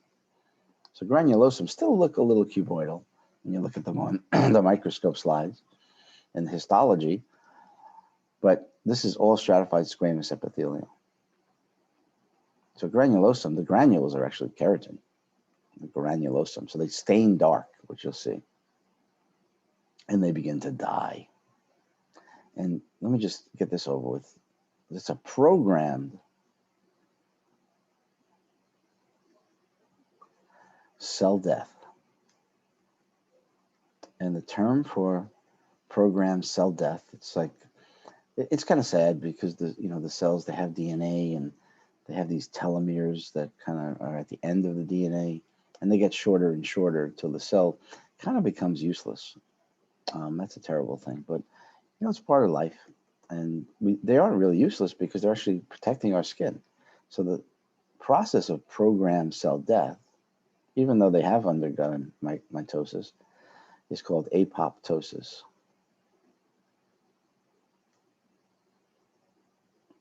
Speaker 1: So granulosum still look a little cuboidal when you look at them on the microscope slides and histology, but this is all stratified squamous epithelium. So granulosum, the granules are actually keratin, the granulosum. So they stain dark, which you'll see, and they begin to die. And let me just get this over with. It's a programmed cell death. And the term for programmed cell death, it's kind of sad because the cells, they have DNA and they have these telomeres that kind of are at the end of the DNA, and they get shorter and shorter until the cell kind of becomes useless. That's a terrible thing, but it's part of life. And they aren't really useless because they're actually protecting our skin. So the process of programmed cell death, even though they have undergone mitosis, is called apoptosis.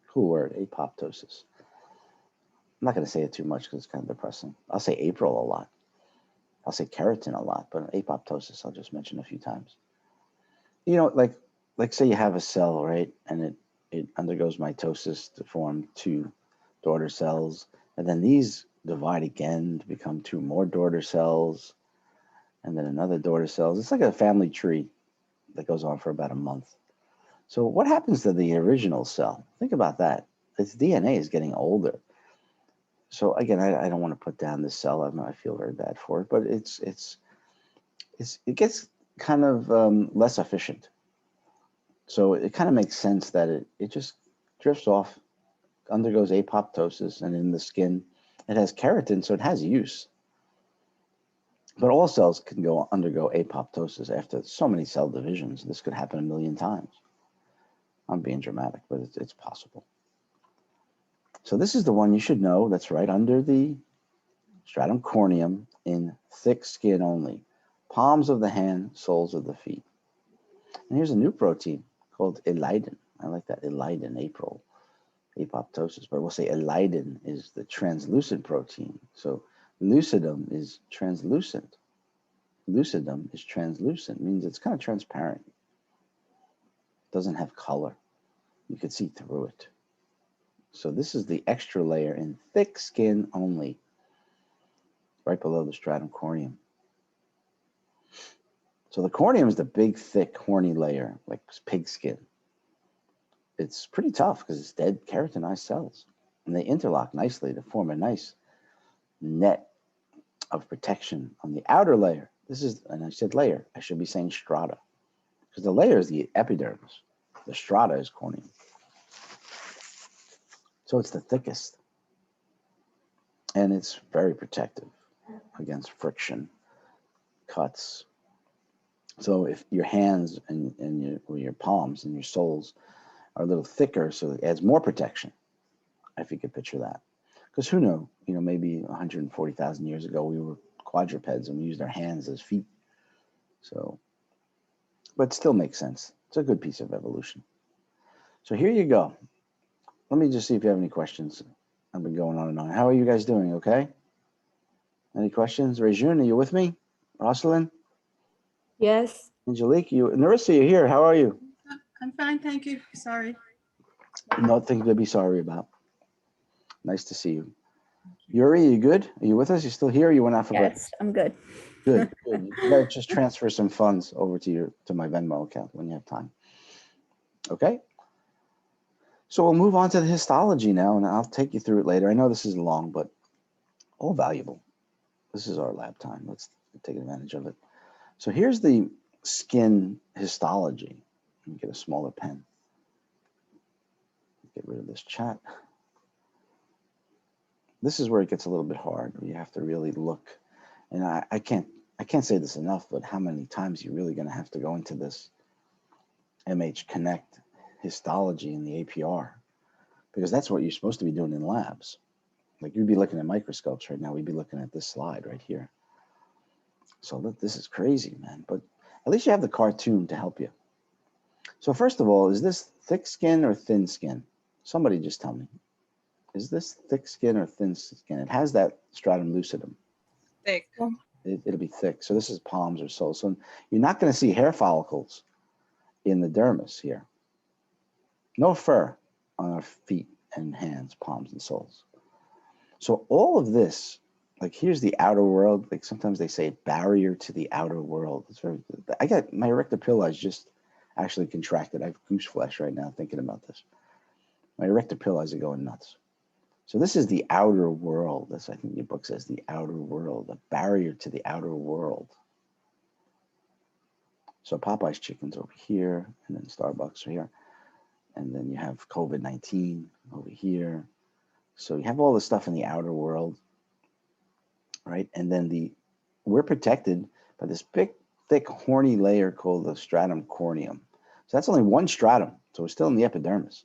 Speaker 1: Cool word, apoptosis. I'm not going to say it too much because it's kind of depressing. I'll say April a lot. I'll say keratin a lot, but apoptosis I'll just mention a few times. Like say you have a cell, right? And it undergoes mitosis to form two daughter cells. And then these divide again to become two more daughter cells. And then another daughter cells. It's like a family tree that goes on for about a month. So what happens to the original cell? Think about that. Its DNA is getting older. So again, I don't want to put down this cell. I feel very bad for it, but it gets kind of less efficient. So it kind of makes sense that it just drifts off undergoes apoptosis, and in the skin, it has keratin, so it has use. But all cells can undergo apoptosis after so many cell divisions. This could happen a million times. I'm being dramatic, but it's possible. So this is the one you should know that's right under the stratum corneum in thick skin only. Palms of the hand, soles of the feet. And here's a new protein called elidin. I like that, elidin, April, apoptosis. But we'll say elidin is the translucent protein. So lucidum is translucent. Lucidum is translucent, means it's kind of transparent. Doesn't have color. You could see through it. So this is the extra layer in thick skin only, right below the stratum corneum. So the corneum is the big, thick, horny layer, like pig skin. It's pretty tough because it's dead keratinized cells. And they interlock nicely to form a nice net of protection on the outer layer. This is, and I said layer, I should be saying strata, because the layer is the epidermis. The strata is corneum. So it's the thickest. And it's very protective against friction, cuts. So if your hands and your palms and your soles are a little thicker, so it adds more protection, if you could picture that. Because who knows, maybe 140,000 years ago, we were quadrupeds and we used our hands as feet. So, but it still makes sense. It's a good piece of evolution. So here you go. Let me just see if you have any questions. I've been going on and on. How are you guys doing? Okay? Any questions? Rejun, are you with me? Rosalind?
Speaker 2: Yes.
Speaker 1: Angelique, Narissa, you're here. How are you?
Speaker 3: I'm fine, thank you. Sorry.
Speaker 1: Nothing to be sorry about. Nice to see you. Yuri, are you good? Are you with us? You still here? Or you went out for breakfast?
Speaker 2: Yes, I'm good.
Speaker 1: Good, good. You gotta just transfer some funds over to my Venmo account when you have time. Okay? So we'll move on to the histology now, and I'll take you through it later. I know this is long, but all valuable. This is our lab time. Let's take advantage of it. So here's the skin histology. Let me get a smaller pen. Get rid of this chat. This is where it gets a little bit hard. You have to really look. And I can't say this enough, but how many times you're really going to have to go into this MH Connect histology in the APR, because that's what you're supposed to be doing in labs. Like you'd be looking at microscopes right now. We'd be looking at this slide right here. So look, this is crazy, man. But at least you have the cartoon to help you. So first of all, is this thick skin or thin skin? Somebody just tell me. Is this thick skin or thin skin? It has that stratum lucidum.
Speaker 3: Thick.
Speaker 1: It'll be thick. So this is palms or soles. So you're not going to see hair follicles in the dermis here. No fur on our feet and hands, palms and soles. So all of this, like here's the outer world. Like sometimes they say barrier to the outer world. It's very, I got my erector pili just actually contracted. I have goose flesh right now thinking about this. My erector pili are going nuts. So this is the outer world. That's, I think your book says, the outer world, a barrier to the outer world. So Popeye's chicken's over here, and then Starbucks are here. And then you have COVID-19 over here. So you have all this stuff in the outer world, right? And then we're protected by this big, thick, horny layer called the stratum corneum. So that's only one stratum. So we're still in the epidermis.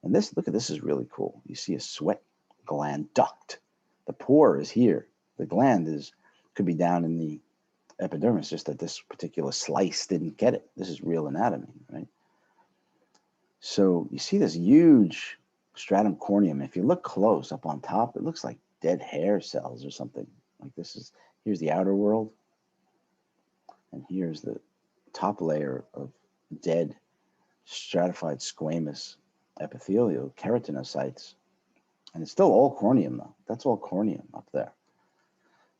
Speaker 1: And this, look at this, is really cool. You see a sweat gland duct. The pore is here. The gland could be down in the epidermis, just that this particular slice didn't get it. This is real anatomy, right? So you see this huge stratum corneum. If you look close up on top, it looks like dead hair cells or something. Like here's the outer world. And here's the top layer of dead stratified squamous epithelial keratinocytes. And it's still all corneum though. That's all corneum up there.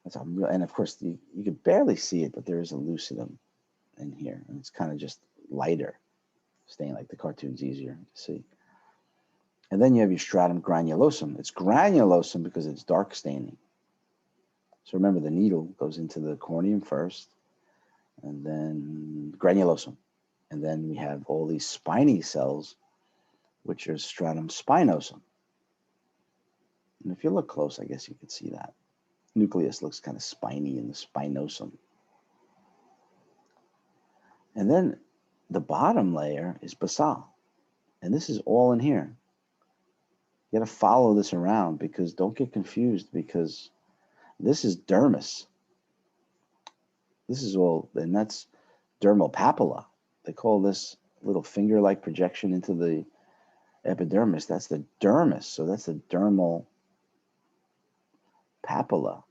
Speaker 1: And of course, you could barely see it, but there is a lucidum in here. And it's kind of just lighter, staying like the cartoon's easier to see. And then you have your stratum granulosum. It's granulosum because it's dark staining. So remember, the needle goes into the corneum first, and then granulosum. And then we have all these spiny cells, which are stratum spinosum. And if you look close, I guess you could see that. Nucleus looks kind of spiny in the spinosum. And then the bottom layer is basal. And this is all in here. You got to follow this around, because don't get confused, because this is dermis. This is all, and that's dermal papilla. They call this little finger-like projection into the epidermis. That's the dermis. So that's the dermal papilla.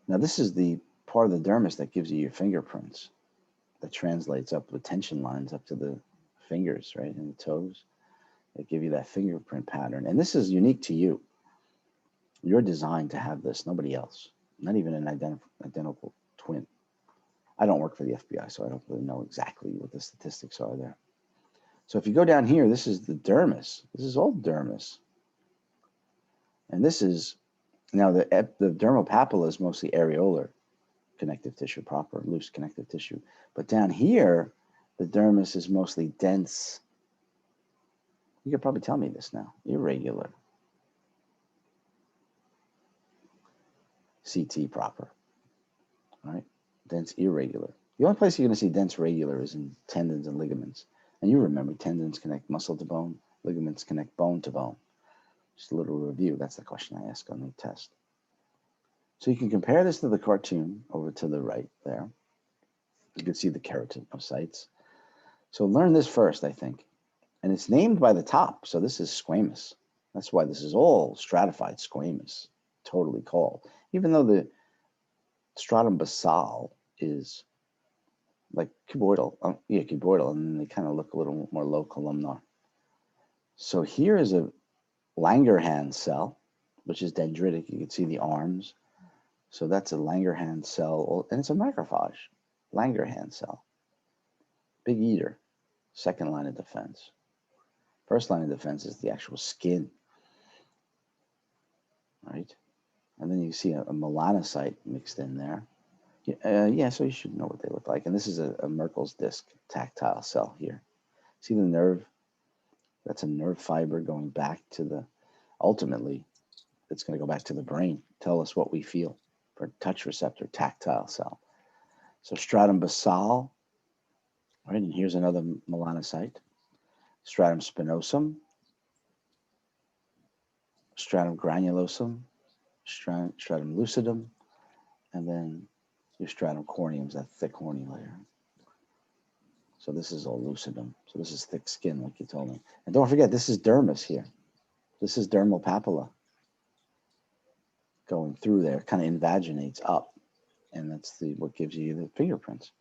Speaker 1: Now this is the part of the dermis that gives you your fingerprints, that translates up with tension lines up to the fingers, right, and the toes. They give you that fingerprint pattern. And this is unique to you. You're designed to have this, nobody else, not even an identical twin. I don't work for the FBI, so I don't really know exactly what the statistics are there. So if you go down here, this is the dermis. This is all dermis. And this is, now the dermal papilla is mostly areolar connective tissue, proper, loose connective tissue. But down here, the dermis is mostly dense. You could probably tell me this now, irregular. CT proper, all right? Dense irregular. The only place you're going to see dense regular is in tendons and ligaments. And you remember, tendons connect muscle to bone, ligaments connect bone to bone. Just a little review. That's the question I ask on the test. So you can compare this to the cartoon over to the right there. You can see the keratinocytes. So learn this first, I think. And it's named by the top. So this is squamous. That's why this is all stratified squamous, totally called. Even though the stratum basal is like cuboidal, cuboidal, and then they kind of look a little more low columnar. So here is a Langerhans cell, which is dendritic. You can see the arms. So that's a Langerhans cell, and it's a macrophage, Langerhans cell. Big eater, second line of defense. First line of defense is the actual skin, right? And then you see a melanocyte mixed in there. Yeah, so you should know what they look like. And this is a Merkel's disc tactile cell here. See the nerve? That's a nerve fiber going back to the, ultimately, it's going to go back to the brain. Tell us what we feel for touch receptor tactile cell. So stratum basal, right? And here's another melanocyte. Stratum spinosum, stratum granulosum, stratum lucidum, and then your stratum corneum is that thick horny layer. So this is all lucidum. So this is thick skin, like you told me. And don't forget, this is dermis here. This is dermal papilla going through there, kind of invaginates up. And that's what gives you the fingerprints.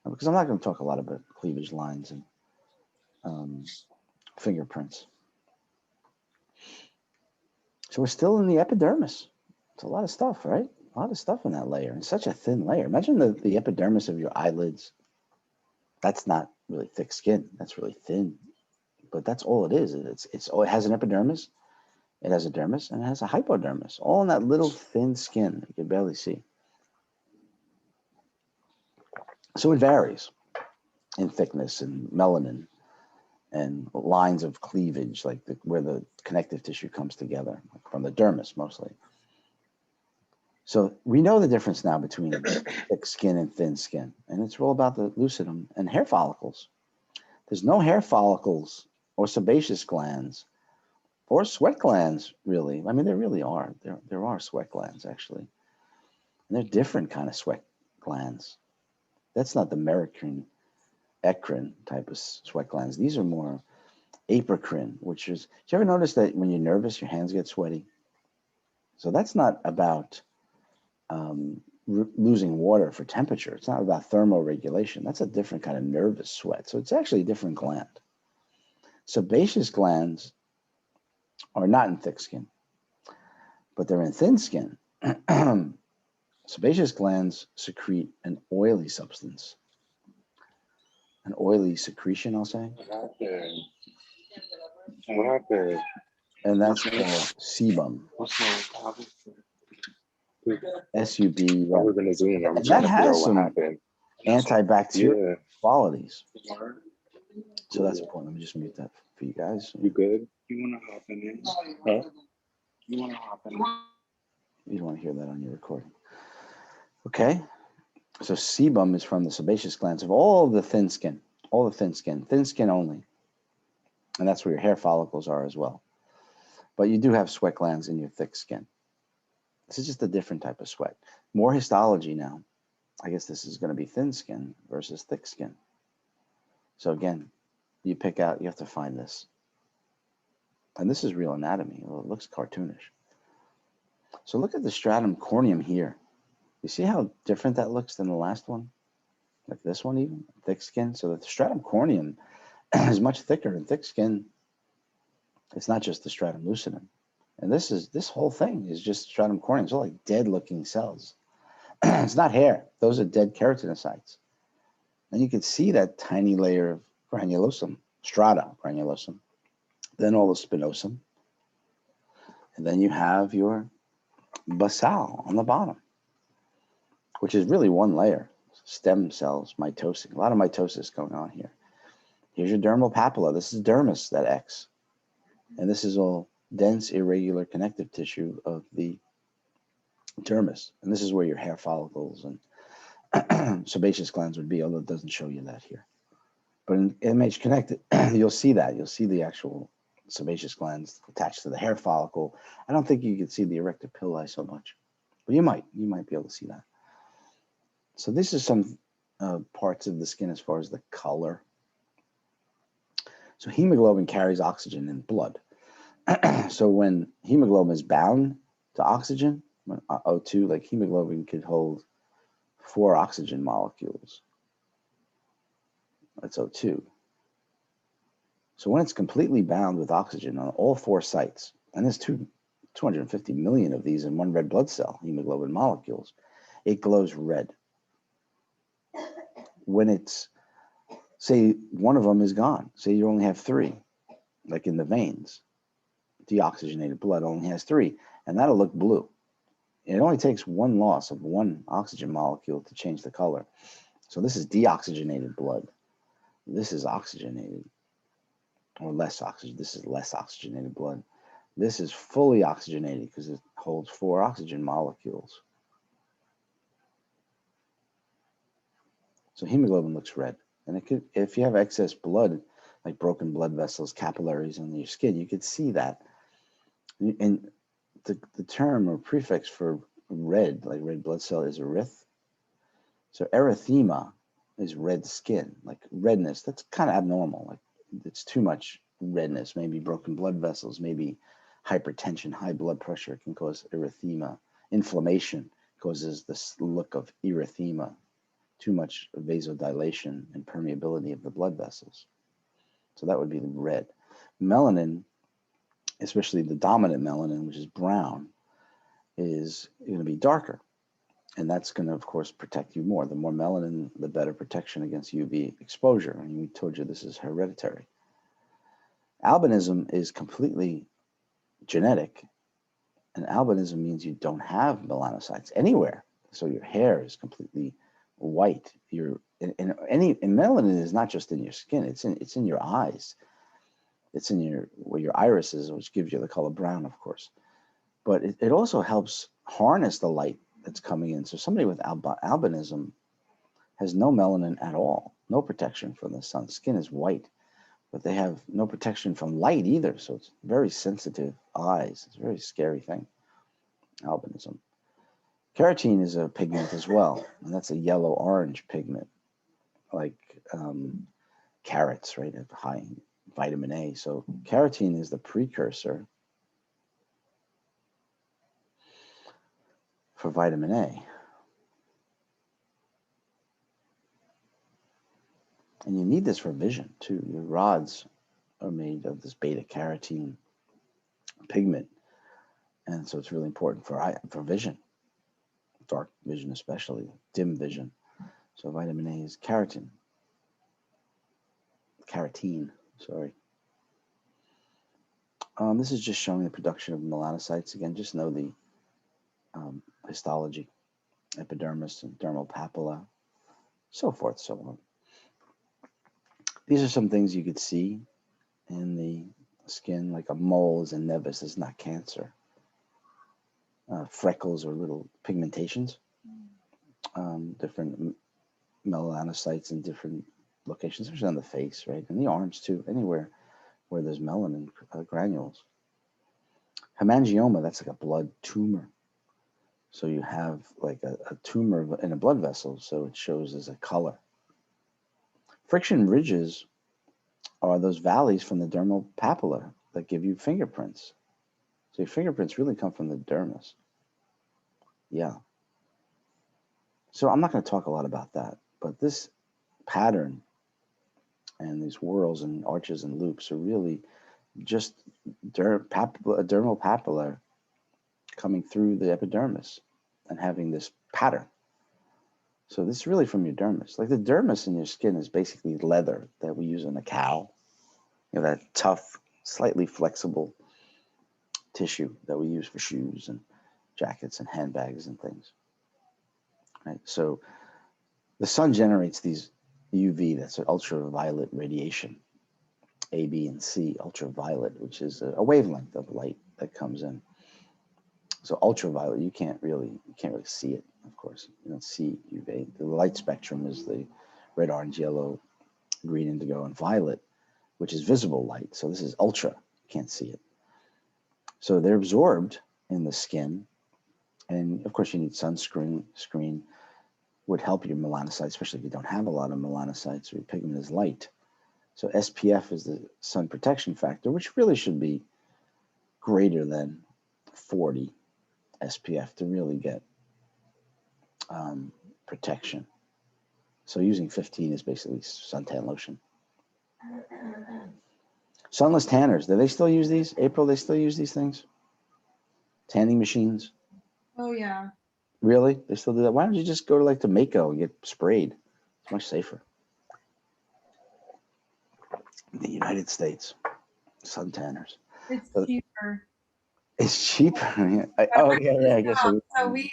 Speaker 1: Because I'm not going to talk a lot about cleavage lines and fingerprints. So we're still in the epidermis. It's a lot of stuff, right? A lot of stuff in that layer. And such a thin layer. Imagine the epidermis of your eyelids. That's not really thick skin. That's really thin. But that's all it is. It has an epidermis. It has a dermis, and it has a hypodermis. All in that little thin skin you can barely see. So it varies in thickness and melanin and lines of cleavage, like where the connective tissue comes together, like from the dermis mostly. So we know the difference now between thick skin and thin skin, and it's all about the lucidum and hair follicles. There's no hair follicles or sebaceous glands or sweat glands, really. I mean, there really are. There are sweat glands, actually. And they're different kind of sweat glands. That's not the merocrine, eccrine type of sweat glands. These are more apocrine, which is, do you ever notice that when you're nervous, your hands get sweaty? So that's not about losing water for temperature. It's not about thermoregulation. That's a different kind of nervous sweat. So it's actually a different gland. Sebaceous glands are not in thick skin, but they're in thin skin. Sebaceous glands secrete an oily substance, an oily secretion, I'll say. And that's called sebum. S-U-B. And that has some antibacterial qualities. So that's important. Let me just mute that for you guys.
Speaker 4: You good? You want to hop in? Huh? You want to hop in?
Speaker 1: You don't want to hear that on your recording. Okay. So sebum is from the sebaceous glands of all the thin skin, thin skin only. And that's where your hair follicles are as well. But you do have sweat glands in your thick skin. This is just a different type of sweat. More histology now. I guess this is going to be thin skin versus thick skin. So again, you pick out, you have to find this. And this is real anatomy. Well, it looks cartoonish. So look at the stratum corneum here. You see how different that looks than the last one? Like this one even, thick skin. So the stratum corneum is much thicker in thick skin. It's not just the stratum lucidum. And this whole thing is just stratum corneum. It's all like dead looking cells. It's not hair. Those are dead keratinocytes. And you can see that tiny layer of granulosum, strata granulosum, then all the spinosum. And then you have your basal on the bottom, which is really one layer. Stem cells, mitosing. A lot of mitosis going on here. Here's your dermal papilla. This is dermis, that X. And this is all dense, irregular connective tissue of the dermis. And this is where your hair follicles and sebaceous glands would be, although it doesn't show you that here. But in MH connected, you'll see that. You'll see the actual sebaceous glands attached to the hair follicle. I don't think you can see the erector pili so much, but you might be able to see that. So this is some parts of the skin as far as the color. So hemoglobin carries oxygen in blood. So when hemoglobin is bound to oxygen, when O2, like hemoglobin could hold 4 oxygen molecules. That's O2. So when it's completely bound with oxygen on all 4 sites, and there's 250 million of these in one red blood cell, hemoglobin molecules, it glows red. When it's, say one of them is gone, say you only have 3, like in the veins, deoxygenated blood only has 3, and that'll look blue. It only takes one loss of 1 oxygen molecule to change the color. So this is deoxygenated blood. This is oxygenated, or less oxygen. This is less oxygenated blood. This is fully oxygenated because it holds 4 oxygen molecules. So hemoglobin looks red. And it could, if you have excess blood, like broken blood vessels, capillaries on your skin, you could see that. And the term or prefix for red, like red blood cell, is eryth. So erythema is red skin, like redness. That's kind of abnormal. Like it's too much redness, maybe broken blood vessels, maybe hypertension, high blood pressure can cause erythema. Inflammation causes this look of erythema, too much vasodilation and permeability of the blood vessels. So that would be red. Melanin, especially the dominant melanin, which is brown, is going to be darker. And that's going to, of course, protect you more. The more melanin, the better protection against UV exposure. And we told you this is hereditary. Albinism is completely genetic. And albinism means you don't have melanocytes anywhere. So your hair is completely white. And melanin is not just in your skin. It's in your eyes. It's in where your iris is, which gives you the color brown, of course. But it also helps harness the light that's coming in. So somebody with albinism has no melanin at all, no protection from the sun. Skin is white, but they have no protection from light either. So it's very sensitive eyes. It's a very scary thing, albinism. Carotene is a pigment as well, and that's a yellow-orange pigment, like carrots, right, have high vitamin A. So carotene is the precursor for vitamin A. And you need this for vision too. Your rods are made of this beta carotene pigment. And so it's really important for vision, dark vision especially, dim vision. So vitamin A is carotene, sorry. This is just showing the production of melanocytes. Again, just know the histology, epidermis and dermal papilla, so forth, so on. These are some things you could see in the skin, like a mole is a nevus, is not cancer. Freckles or little pigmentations, different melanocytes in different locations, especially on the face, right? And the arms too, anywhere where there's melanin granules. Hemangioma, that's like a blood tumor. So you have like a tumor in a blood vessel, so it shows as a color. Friction ridges are those valleys from the dermal papilla that give you fingerprints. So your fingerprints really come from the dermis. Yeah. So I'm not going to talk a lot about that, but this pattern and these whorls and arches and loops are really just dermal papilla coming through the epidermis and having this pattern. So this is really from your dermis. Like the dermis in your skin is basically leather that we use on a cow. You know, that tough, slightly flexible tissue that we use for shoes and jackets and handbags and things. Right? So the sun generates these UV, that's ultraviolet radiation, A, B, and C, ultraviolet, which is a wavelength of light that comes in. So ultraviolet, you can't really see it, of course. You don't see UV. The light spectrum is the red, orange, yellow, green, indigo, and violet, which is visible light. So this is ultra, you can't see it. So they're absorbed in the skin. And of course you need sunscreen. Screen would help your melanocytes, especially if you don't have a lot of melanocytes or your pigment is light. So SPF is the sun protection factor, which really should be greater than 40 SPF to really get protection. So using 15 is basically suntan lotion. Sunless tanners, do they still use these? April, they still use these things? Tanning machines?
Speaker 3: Oh yeah.
Speaker 1: Really? They still do that? Why don't you just go to like to Mako and get sprayed? It's much safer. In the United States, sun tanners.
Speaker 3: It's
Speaker 1: But
Speaker 3: cheaper.
Speaker 1: it's cheaper. Oh yeah, I guess.
Speaker 3: So we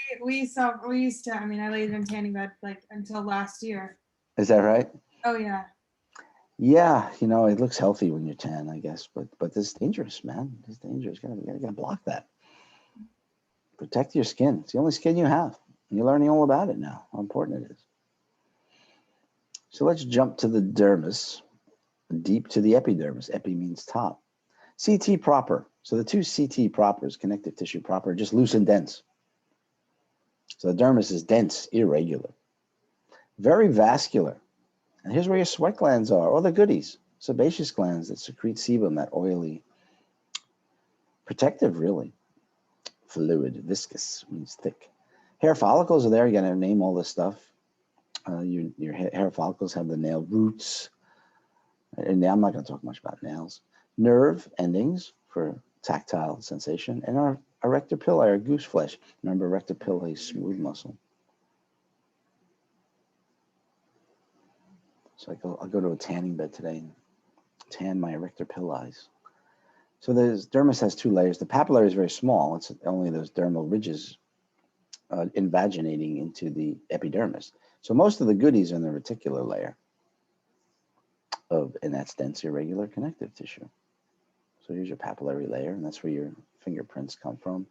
Speaker 3: used to, I mean, I laid in tanning bed like until last year.
Speaker 1: Is that right?
Speaker 3: Oh yeah.
Speaker 1: Yeah, you know, it looks healthy when you're tan, I guess, but it's dangerous, man. It's dangerous. You gotta block that. Protect your skin. It's the only skin you have. You're learning all about it now, how important it is. So let's jump to the dermis, deep to the epidermis. Epi means top. CT proper. So the two CT propers, connective tissue proper, are just loose and dense. So the dermis is dense, irregular, very vascular. And here's where your sweat glands are, all the goodies. Sebaceous glands that secrete sebum, that oily, protective, really. Fluid, viscous, means thick. Hair follicles are there. You got to name all this stuff. Your hair follicles have the nail roots. And I'm not going to talk much about nails. Nerve endings for tactile sensation. And our erector pili, our goose flesh. Remember, erector pili is smooth muscle. So I'll go to a tanning bed today and tan my erector pili. So the dermis has two layers. The papillary is very small. It's only those dermal ridges invaginating into the epidermis. So most of the goodies are in the reticular layer and that's dense, irregular connective tissue. So here's your papillary layer, and that's where your fingerprints come from,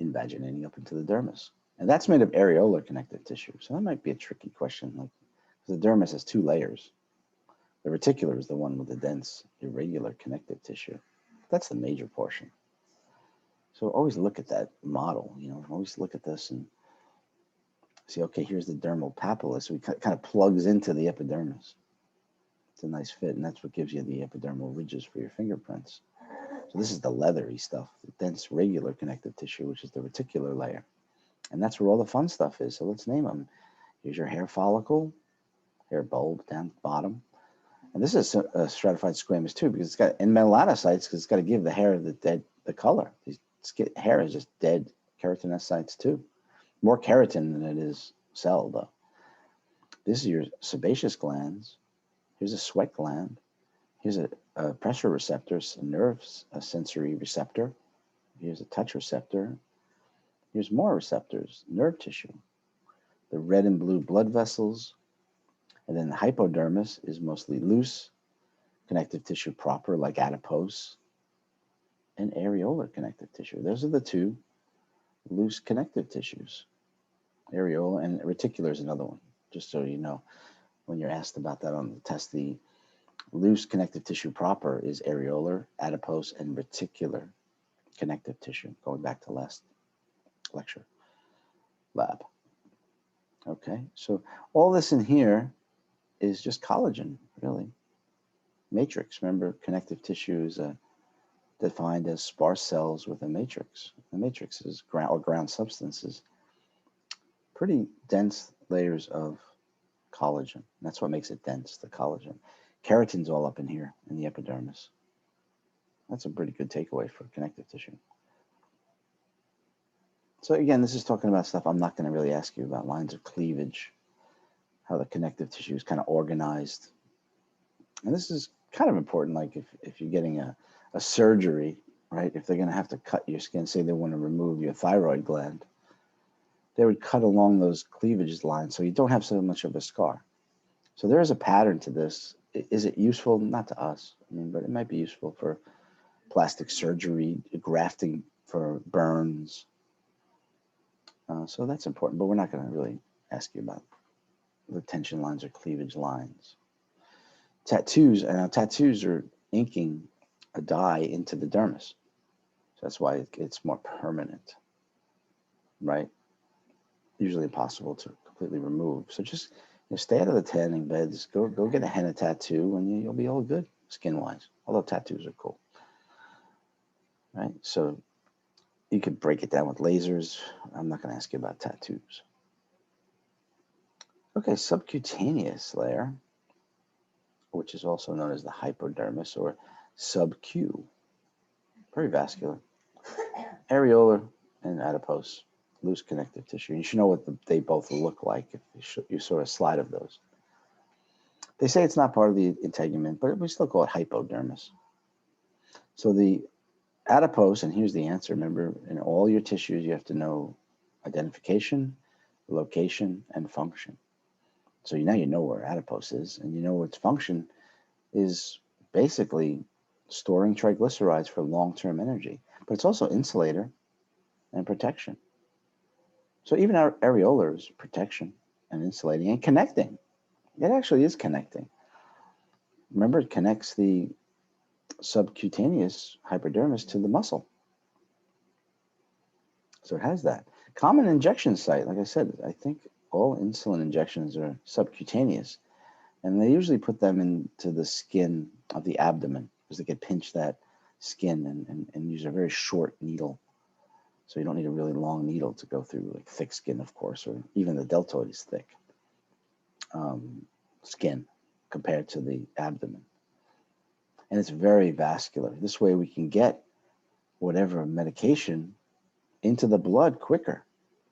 Speaker 1: invaginating up into the dermis. And that's made of areolar connective tissue. So that might be a tricky question. Like, the dermis has two layers. The reticular is the one with the dense, irregular connective tissue. That's the major portion. So always look at that model, you know, always look at this and see, okay, here's the dermal papilla. So it kind of plugs into the epidermis. It's a nice fit, and that's what gives you the epidermal ridges for your fingerprints. So this is the leathery stuff, the dense, regular connective tissue, which is the reticular layer. And that's where all the fun stuff is. So let's name them. Here's your hair follicle, hair bulb down the bottom. And this is a stratified squamous too, because it's got, and melanocytes, because it's got to give the hair the color. Hair is just dead keratinocytes too. More keratin than it is cell, though. This is your sebaceous glands. Here's a sweat gland. Here's a pressure receptor, a sensory receptor. Here's a touch receptor. Here's more receptors, nerve tissue. The red and blue blood vessels. And then the hypodermis is mostly loose connective tissue proper, like adipose, and areolar connective tissue. Those are the two loose connective tissues. Areola and reticular is another one, just so you know. When you're asked about that on the test, the loose connective tissue proper is areolar, adipose, and reticular connective tissue, going back to last lecture, lab. Okay, so all this in here is just collagen, really. Matrix, remember, connective tissue is defined as sparse cells with a matrix. The matrix is ground substances, pretty dense layers of collagen. That's what makes it dense, the collagen. Keratin's all up in here in the epidermis. That's a pretty good takeaway for connective tissue. So again, this is talking about stuff I'm not going to really ask you about, lines of cleavage, how the connective tissue is kind of organized. And this is kind of important, like if you're getting a surgery, right? If they're going to have to cut your skin, say they want to remove your thyroid gland, they would cut along those cleavage lines so you don't have so much of a scar. So there is a pattern to this. Is it useful? Not to us, I mean, but it might be useful for plastic surgery, grafting for burns. So that's important, but we're not going to really ask you about the tension lines or cleavage lines. Tattoos, tattoos are inking a dye into the dermis. So that's why it's more permanent, right? Usually impossible to completely remove. So just stay out of the tanning beds, go get a henna tattoo, and you'll be all good skin-wise, although tattoos are cool, right? So you could break it down with lasers. I'm not going to ask you about tattoos. Okay, subcutaneous layer, which is also known as the hypodermis or sub-Q. Very vascular. Areolar and adipose, loose connective tissue. You should know what they both look like if you saw a slide of those. They say it's not part of the integument, but we still call it hypodermis. So the adipose, and here's the answer. Remember, in all your tissues, you have to know identification, location, and function. So now you know where adipose is, and you know its function is basically storing triglycerides for long-term energy, but it's also insulator and protection. So even our areolar is protection and insulating and connecting. It actually is connecting. Remember, it connects the subcutaneous hypodermis to the muscle. So it has that. Common injection site, like I said, I think all insulin injections are subcutaneous, and they usually put them into the skin of the abdomen because they can pinch that skin and use a very short needle. So you don't need a really long needle to go through, like thick skin, of course, or even the deltoid is thick skin compared to the abdomen. And it's very vascular. This way we can get whatever medication into the blood quicker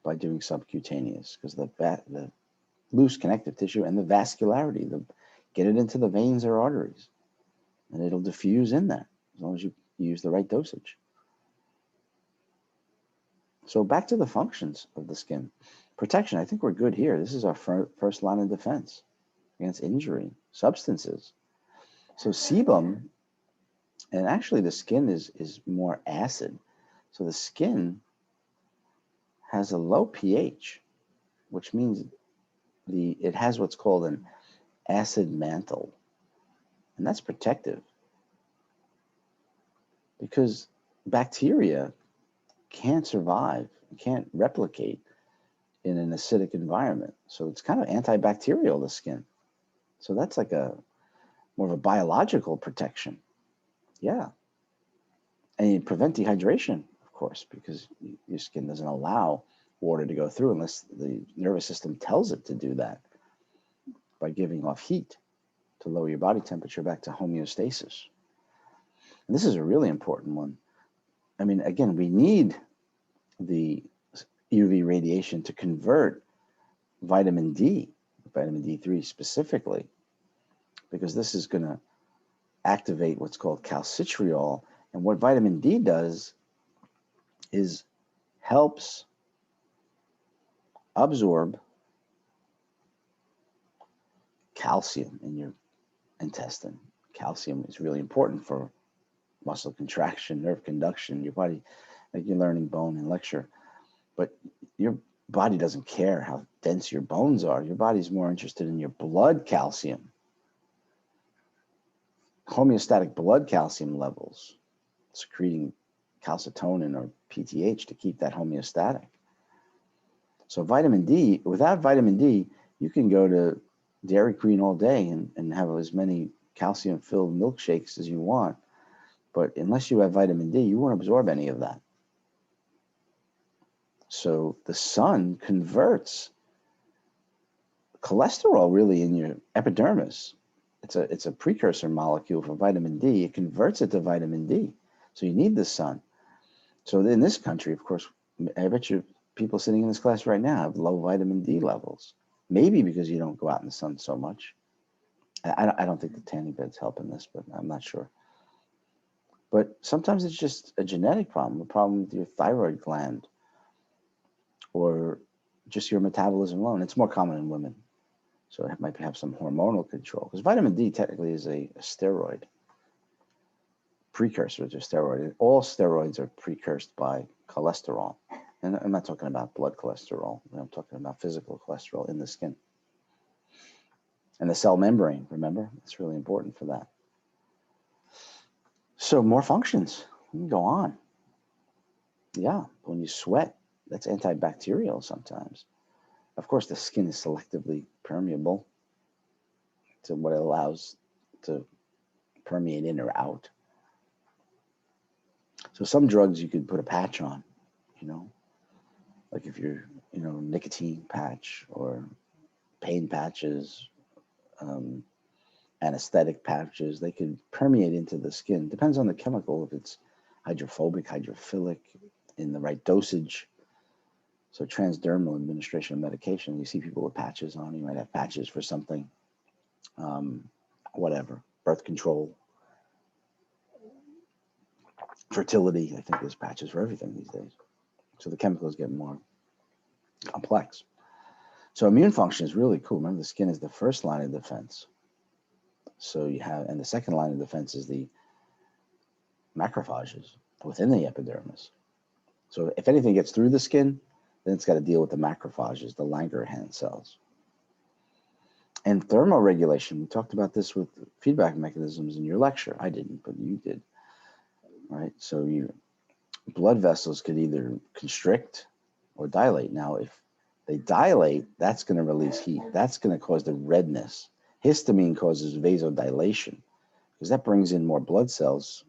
Speaker 1: by doing subcutaneous, because the loose connective tissue and the vascularity, get it into the veins or arteries, and it'll diffuse in there as long as you use the right dosage. So back to the functions of the skin. Protection, I think we're good here. This is our first line of defense against injury. Substances. So sebum, and actually the skin is more acid. So the skin has a low pH, which means it has what's called an acid mantle. And that's protective, because bacteria can't survive, can't replicate in an acidic environment. So it's kind of antibacterial, the skin. So that's like more of a biological protection. Yeah. And you prevent dehydration, of course, because your skin doesn't allow water to go through unless the nervous system tells it to do that by giving off heat to lower your body temperature back to homeostasis. And this is a really important one. I mean, again, we need the UV radiation to convert vitamin D, vitamin D3 specifically, because this is going to activate what's called calcitriol. And what vitamin D does is helps absorb calcium in your intestine. Calcium is really important for muscle contraction, nerve conduction, your body, like you're learning bone in lecture, but your body doesn't care how dense your bones are. Your body's more interested in your blood calcium, homeostatic blood calcium levels, secreting calcitonin or PTH to keep that homeostatic. So vitamin D, without vitamin D, you can go to Dairy Queen all day and have as many calcium-filled milkshakes as you want. But unless you have vitamin D, you won't absorb any of that. So the sun converts cholesterol really in your epidermis. It's a precursor molecule for vitamin D. It converts it to vitamin D. So you need the sun. So in this country, of course, I bet you people sitting in this class right now have low vitamin D levels. Maybe because you don't go out in the sun so much. I don't think the tanning beds help in this, but I'm not sure. But sometimes it's just a genetic problem, a problem with your thyroid gland or just your metabolism alone. It's more common in women. So it might have some hormonal control. Because vitamin D technically is a steroid, precursor to steroid. And all steroids are precursed by cholesterol. And I'm not talking about blood cholesterol. I'm talking about physical cholesterol in the skin. And the cell membrane, remember? It's really important for that. So more functions. We can go on. Yeah, when you sweat, that's antibacterial sometimes. Of course, the skin is selectively permeable to what it allows to permeate in or out. So some drugs you could put a patch on, you know, like if you're, you know, nicotine patch or pain patches, anesthetic patches, they can permeate into the skin. Depends on the chemical, if it's hydrophobic, hydrophilic, in the right dosage. So transdermal administration of medication, you see people with patches on, you might have patches for something, whatever, birth control, fertility. I think there's patches for everything these days. So the chemicals get more complex. So immune function is really cool. Remember, the skin is the first line of defense. So you have, and the second line of defense is the macrophages within the epidermis. So if anything gets through the skin, then it's got to deal with the macrophages, the Langerhans cells. And thermoregulation, we talked about this with feedback mechanisms in your lecture. I didn't, but you did, right? So your blood vessels could either constrict or dilate. Now, if they dilate, that's going to release heat. That's going to cause the redness. Histamine causes vasodilation because that brings in more blood cells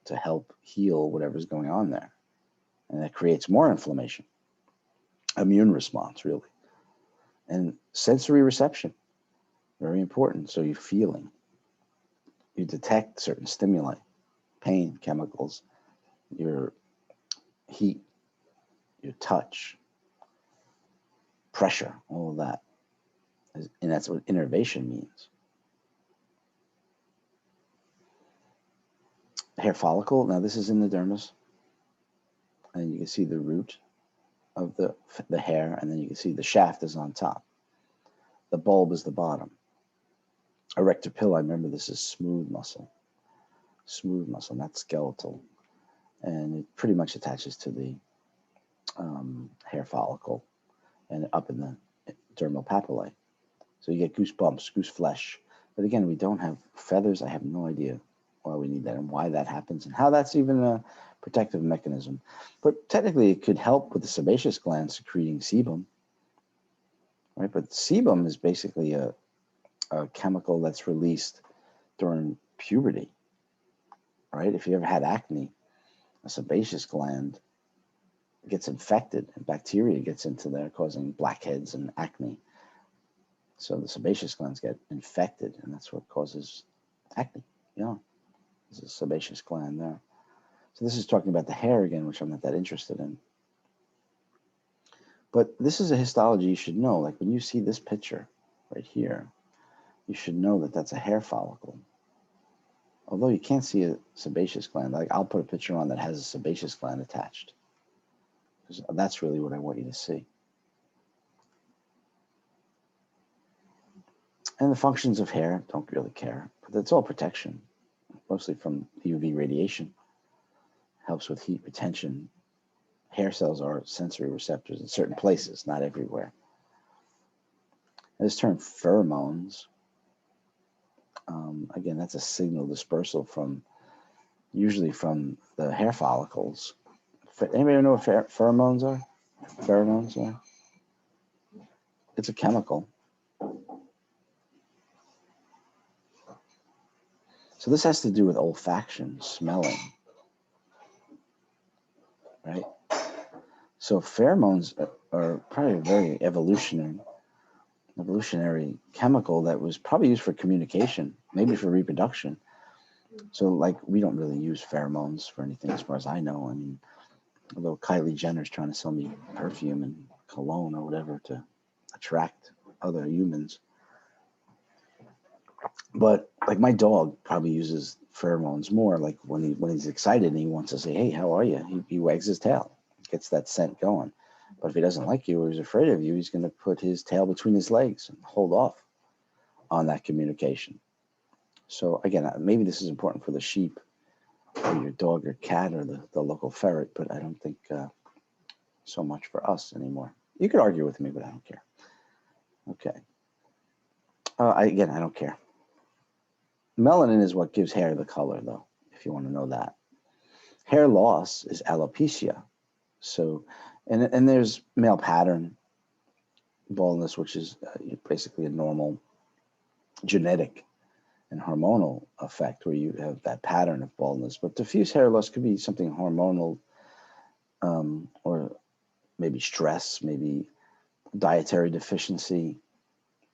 Speaker 1: to help heal whatever's going on there. And that creates more inflammation. Immune response, really. And sensory reception, very important. So you're feeling. You detect certain stimuli, pain, chemicals, your heat, your touch, pressure, all of that. And that's what innervation means. Hair follicle, now this is in the dermis. And you can see the root of the hair, and then you can see the shaft is on top. The bulb is the bottom. Erector pili, remember this is smooth muscle, not skeletal. And it pretty much attaches to the hair follicle and up in the dermal papillae. So you get goosebumps, goose flesh. But again, we don't have feathers. I have no idea why we need that and why that happens and how that's even a protective mechanism. But technically it could help with the sebaceous gland secreting sebum, right? But sebum is basically a chemical that's released during puberty, right? If you ever had acne, a sebaceous gland gets infected and bacteria gets into there causing blackheads and acne. So the sebaceous glands get infected and that's what causes acne. Yeah, there's a sebaceous gland there. So this is talking about the hair again, which I'm not that interested in. But this is a histology you should know. Like when you see this picture right here, you should know that that's a hair follicle. Although you can't see a sebaceous gland, like I'll put a picture on that has a sebaceous gland attached. Because that's really what I want you to see. And the functions of hair, don't really care, but it's all protection, mostly from UV radiation. Helps with heat retention. Hair cells are sensory receptors in certain places, not everywhere. And this term pheromones, again, that's a signal dispersal from, usually from the hair follicles. Anybody know what pheromones are? Pheromones are? It's a chemical. So this has to do with olfaction, smelling, right? So pheromones are probably a very evolutionary chemical that was probably used for communication, maybe for reproduction. So like we don't really use pheromones for anything as far as I know. I mean, although Kylie Jenner's trying to sell me perfume and cologne or whatever to attract other humans. But like my dog probably uses pheromones more, like when he's excited and he wants to say, hey, how are you? He wags his tail, gets that scent going. But if he doesn't like you or he's afraid of you, he's going to put his tail between his legs and hold off on that communication. So again, maybe this is important for the sheep or your dog or cat or the local ferret, but I don't think so much for us anymore. You could argue with me, but I don't care. Okay. Again, I don't care. Melanin is what gives hair the color, though, if you want to know that. Hair loss is alopecia. So, and there's male pattern baldness, which is basically a normal genetic and hormonal effect where you have that pattern of baldness. But diffuse hair loss could be something hormonal, or maybe stress, maybe dietary deficiency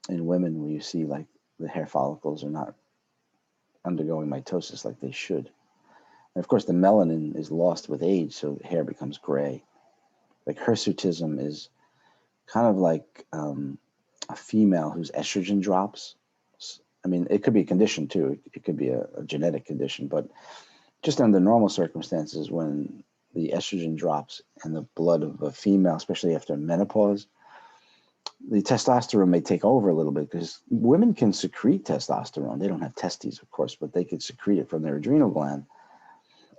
Speaker 1: in women where you see like the hair follicles are not undergoing mitosis like they should. And of course, the melanin is lost with age, so the hair becomes gray. Like hirsutism is kind of like a female whose estrogen drops. I mean, it could be a condition too. It could be a genetic condition, but just under normal circumstances, when the estrogen drops in the blood of a female, especially after menopause, the testosterone may take over a little bit because women can secrete testosterone. They don't have testes, of course, but they could secrete it from their adrenal gland.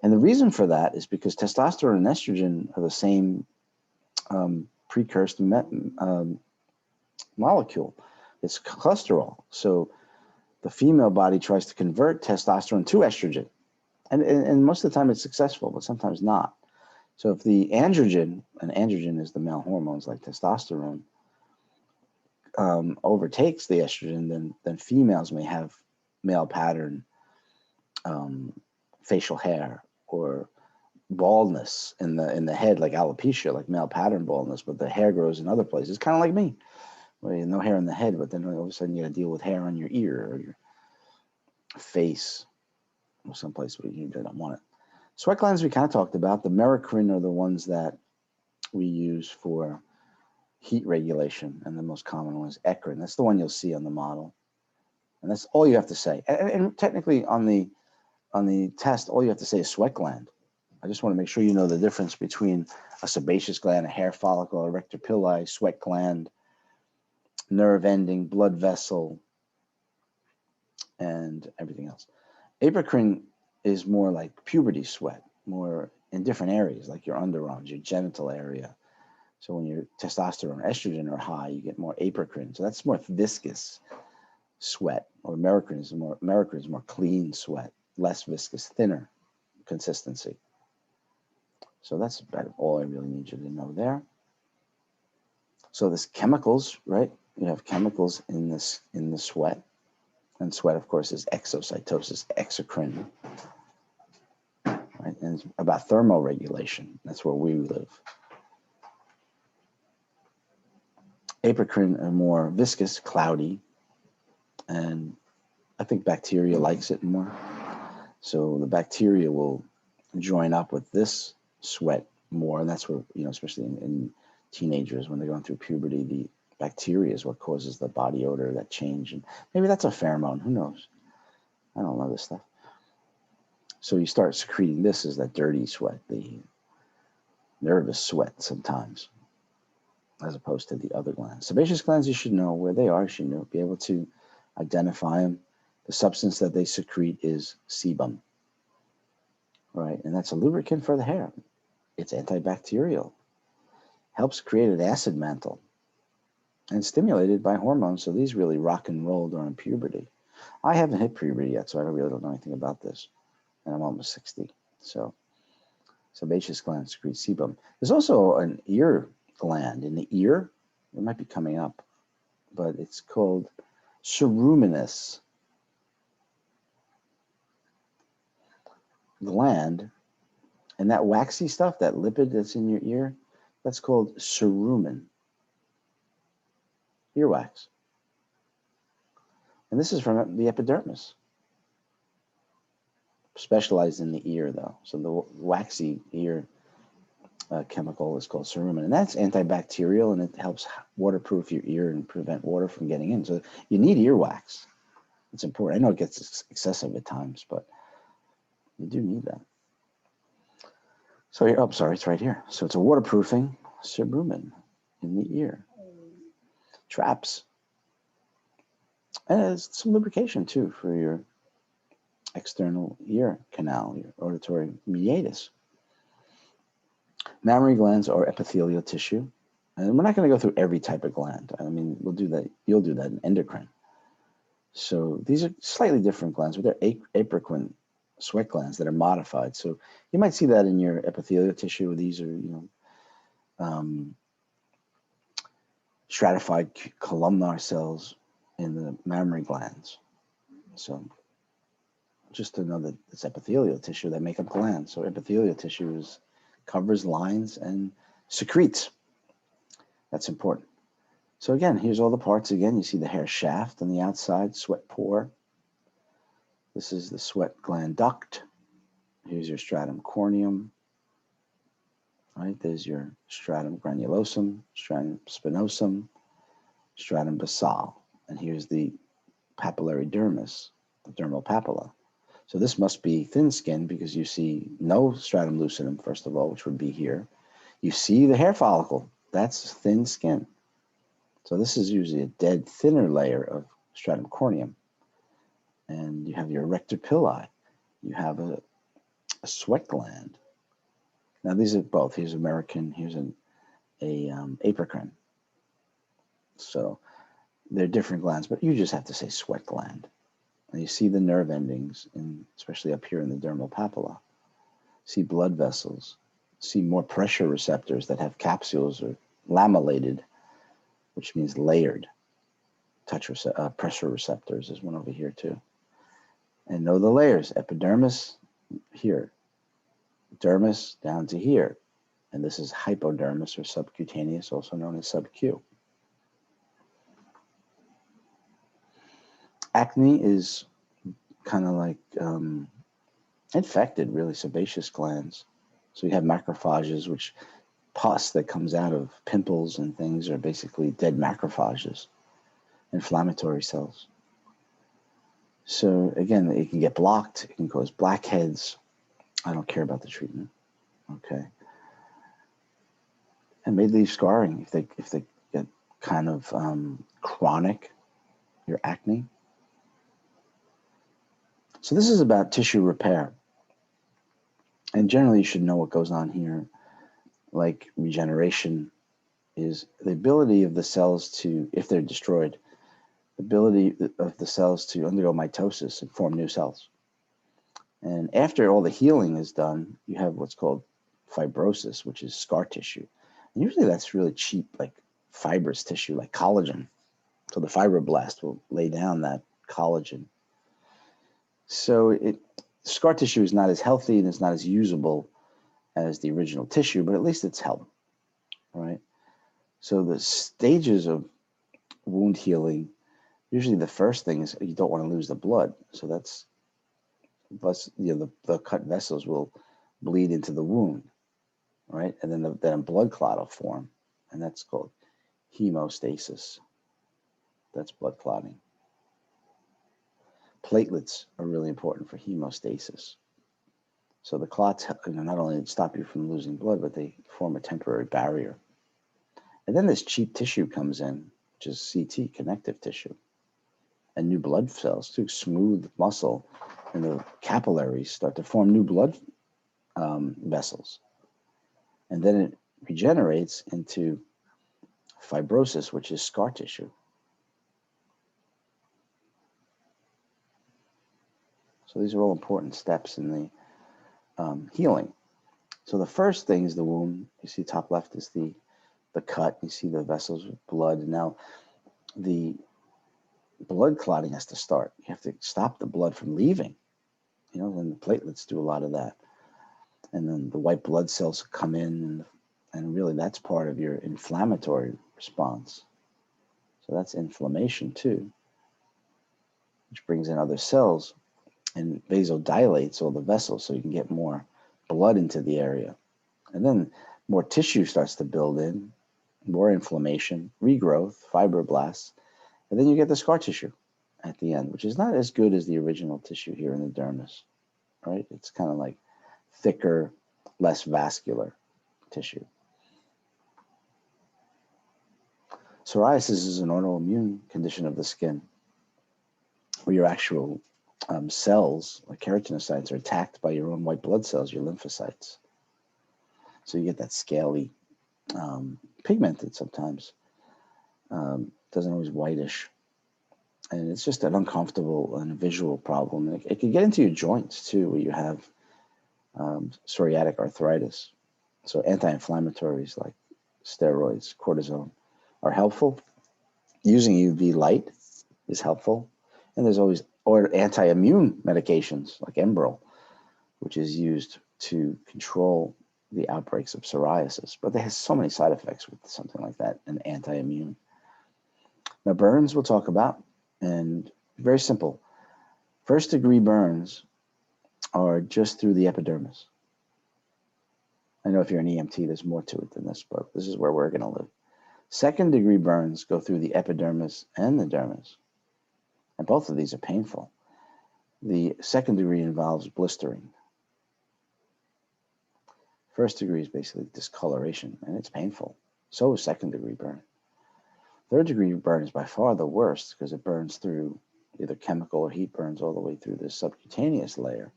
Speaker 1: And the reason for that is because testosterone and estrogen are the same precursor molecule. It's cholesterol. So the female body tries to convert testosterone to estrogen. And most of the time it's successful, but sometimes not. So if the androgen, and androgen is the male hormones like testosterone, overtakes the estrogen, then females may have male pattern facial hair or baldness in the head, like alopecia, like male pattern baldness, but the hair grows in other places, kind of like me, where you have no hair in the head, but then all of a sudden you got to deal with hair on your ear or your face or someplace where you don't want it. Sweat glands we kind of talked about. The merocrine are the ones that we use for heat regulation, and the most common one is eccrine. That's the one you'll see on the model, and that's all you have to say. And technically, on the test, all you have to say is sweat gland. I just want to make sure you know the difference between a sebaceous gland, a hair follicle, erector pili, sweat gland, nerve ending, blood vessel, and everything else. Apocrine is more like puberty sweat, more in different areas, like your underarms, your genital area. So when your testosterone, estrogen are high, you get more apocrine. So that's more viscous sweat, or merocrine is more clean sweat, less viscous, thinner consistency. So that's about all I really need you to know there. So there's chemicals, right? You have chemicals in the sweat. And sweat, of course, is exocytosis, exocrine. Right? And it's about thermoregulation. That's where we live. Apocrine are more viscous, cloudy, and I think bacteria likes it more. So the bacteria will join up with this sweat more, and that's where, especially in teenagers when they're going through puberty, the bacteria is what causes the body odor, that change. And maybe that's a pheromone, who knows? I don't know this stuff. So you start secreting this as that dirty sweat, the nervous sweat sometimes, as opposed to the other glands. Sebaceous glands, you should know where they are. You should be able to identify them. The substance that they secrete is sebum, right? And that's a lubricant for the hair. It's antibacterial, helps create an acid mantle, and stimulated by hormones. So these really rock and roll during puberty. I haven't hit puberty yet, so I really don't know anything about this. And I'm almost 60. So sebaceous gland secretes sebum. There's also an ear gland in the ear. It might be coming up, but it's called ceruminous gland. And that waxy stuff, that lipid that's in your ear, that's called cerumen, earwax. And this is from the epidermis. Specialized in the ear, though. So the waxy ear chemical is called cerumen, and that's antibacterial, and it helps waterproof your ear and prevent water from getting in. So you need earwax. It's important. I know it gets excessive at times, but you do need that. So, oh, sorry, it's right here. So it's a waterproofing cerumen in the ear. Traps. And it's some lubrication, too, for your external ear canal, your auditory meatus. Mammary glands are epithelial tissue. And we're not going to go through every type of gland. I mean, we'll do that. You'll do that in endocrine. So these are slightly different glands, but they're apocrine sweat glands that are modified. So you might see that in your epithelial tissue. These are, stratified columnar cells in the mammary glands. So just to know that it's epithelial tissue that make up glands. So epithelial tissue covers lines and secretes. That's important. So again, here's all the parts again. You see the hair shaft on the outside, sweat pore. This is the sweat gland duct. Here's your stratum corneum. Right, there's your stratum granulosum, stratum spinosum, stratum basal. And here's the papillary dermis, the dermal papilla. So this must be thin skin because you see no stratum lucidum, first of all, which would be here. You see the hair follicle, that's thin skin. So this is usually a dead, thinner layer of stratum corneum. And you have your erector pili. You have a sweat gland. Now these are both. Here's American, here's an apocrine. So they're different glands, but you just have to say sweat gland. And you see the nerve endings, especially up here in the dermal papilla. See blood vessels. See more pressure receptors that have capsules or lamellated, which means layered. Pressure receptors is one over here too. And know the layers. Epidermis here. Dermis down to here. And this is hypodermis or subcutaneous, also known as sub-Q. Acne is kind of like infected, really, sebaceous glands. So you have macrophages, which pus that comes out of pimples and things are basically dead macrophages, inflammatory cells. So again, it can get blocked. It can cause blackheads. I don't care about the treatment. Okay. And may leave scarring if they get kind of chronic, your acne. So this is about tissue repair. And generally you should know what goes on here. Like regeneration is the ability of the cells to, if they're destroyed, the ability of the cells to undergo mitosis and form new cells. And after all the healing is done, you have what's called fibrosis, which is scar tissue. And usually that's really cheap, like fibrous tissue, like collagen. So the fibroblast will lay down that collagen. So scar tissue is not as healthy and it's not as usable as the original tissue, but at least it's helped, right? So the stages of wound healing, usually the first thing is you don't want to lose the blood. So that's, the cut vessels will bleed into the wound, right? And then a blood clot will form, and that's called hemostasis. That's blood clotting. Platelets are really important for hemostasis. So the clots not only stop you from losing blood, but they form a temporary barrier. And then this cheap tissue comes in, which is CT, connective tissue. and new blood cells to smooth muscle, and the capillaries start to form new blood vessels. And then it regenerates into fibrosis, which is scar tissue. So these are all important steps in the healing. So the first thing is the wound. You see top left is the cut. You see the vessels with blood. And now the blood clotting has to start. You have to stop the blood from leaving. You know, then the platelets do a lot of that. And then the white blood cells come in, and really that's part of your inflammatory response. So that's inflammation too, which brings in other cells and vasodilates all the vessels so you can get more blood into the area. And then more tissue starts to build in, more inflammation, regrowth, fibroblasts, and then you get the scar tissue at the end, which is not as good as the original tissue here in the dermis, right? It's kind of like thicker, less vascular tissue. Psoriasis is an autoimmune condition of the skin where your actual cells, like keratinocytes, are attacked by your own white blood cells, your lymphocytes. So you get that scaly, pigmented sometimes, doesn't always whitish. And it's just an uncomfortable and visual problem. And it can get into your joints too, where you have psoriatic arthritis. So anti-inflammatories like steroids, cortisone are helpful. Using UV light is helpful. And there's always anti-immune medications like Enbrel, which is used to control the outbreaks of psoriasis. But they have so many side effects with something like that, an anti-immune. Now burns we'll talk about, and very simple. First degree burns are just through the epidermis. I know if you're an EMT, there's more to it than this, but this is where we're going to live. Second degree burns go through the epidermis and the dermis, and both of these are painful. The second degree involves blistering. First degree is basically discoloration, and it's painful. So is second degree burn. Third degree burn is by far the worst because it burns through either chemical or heat burns all the way through the subcutaneous layer.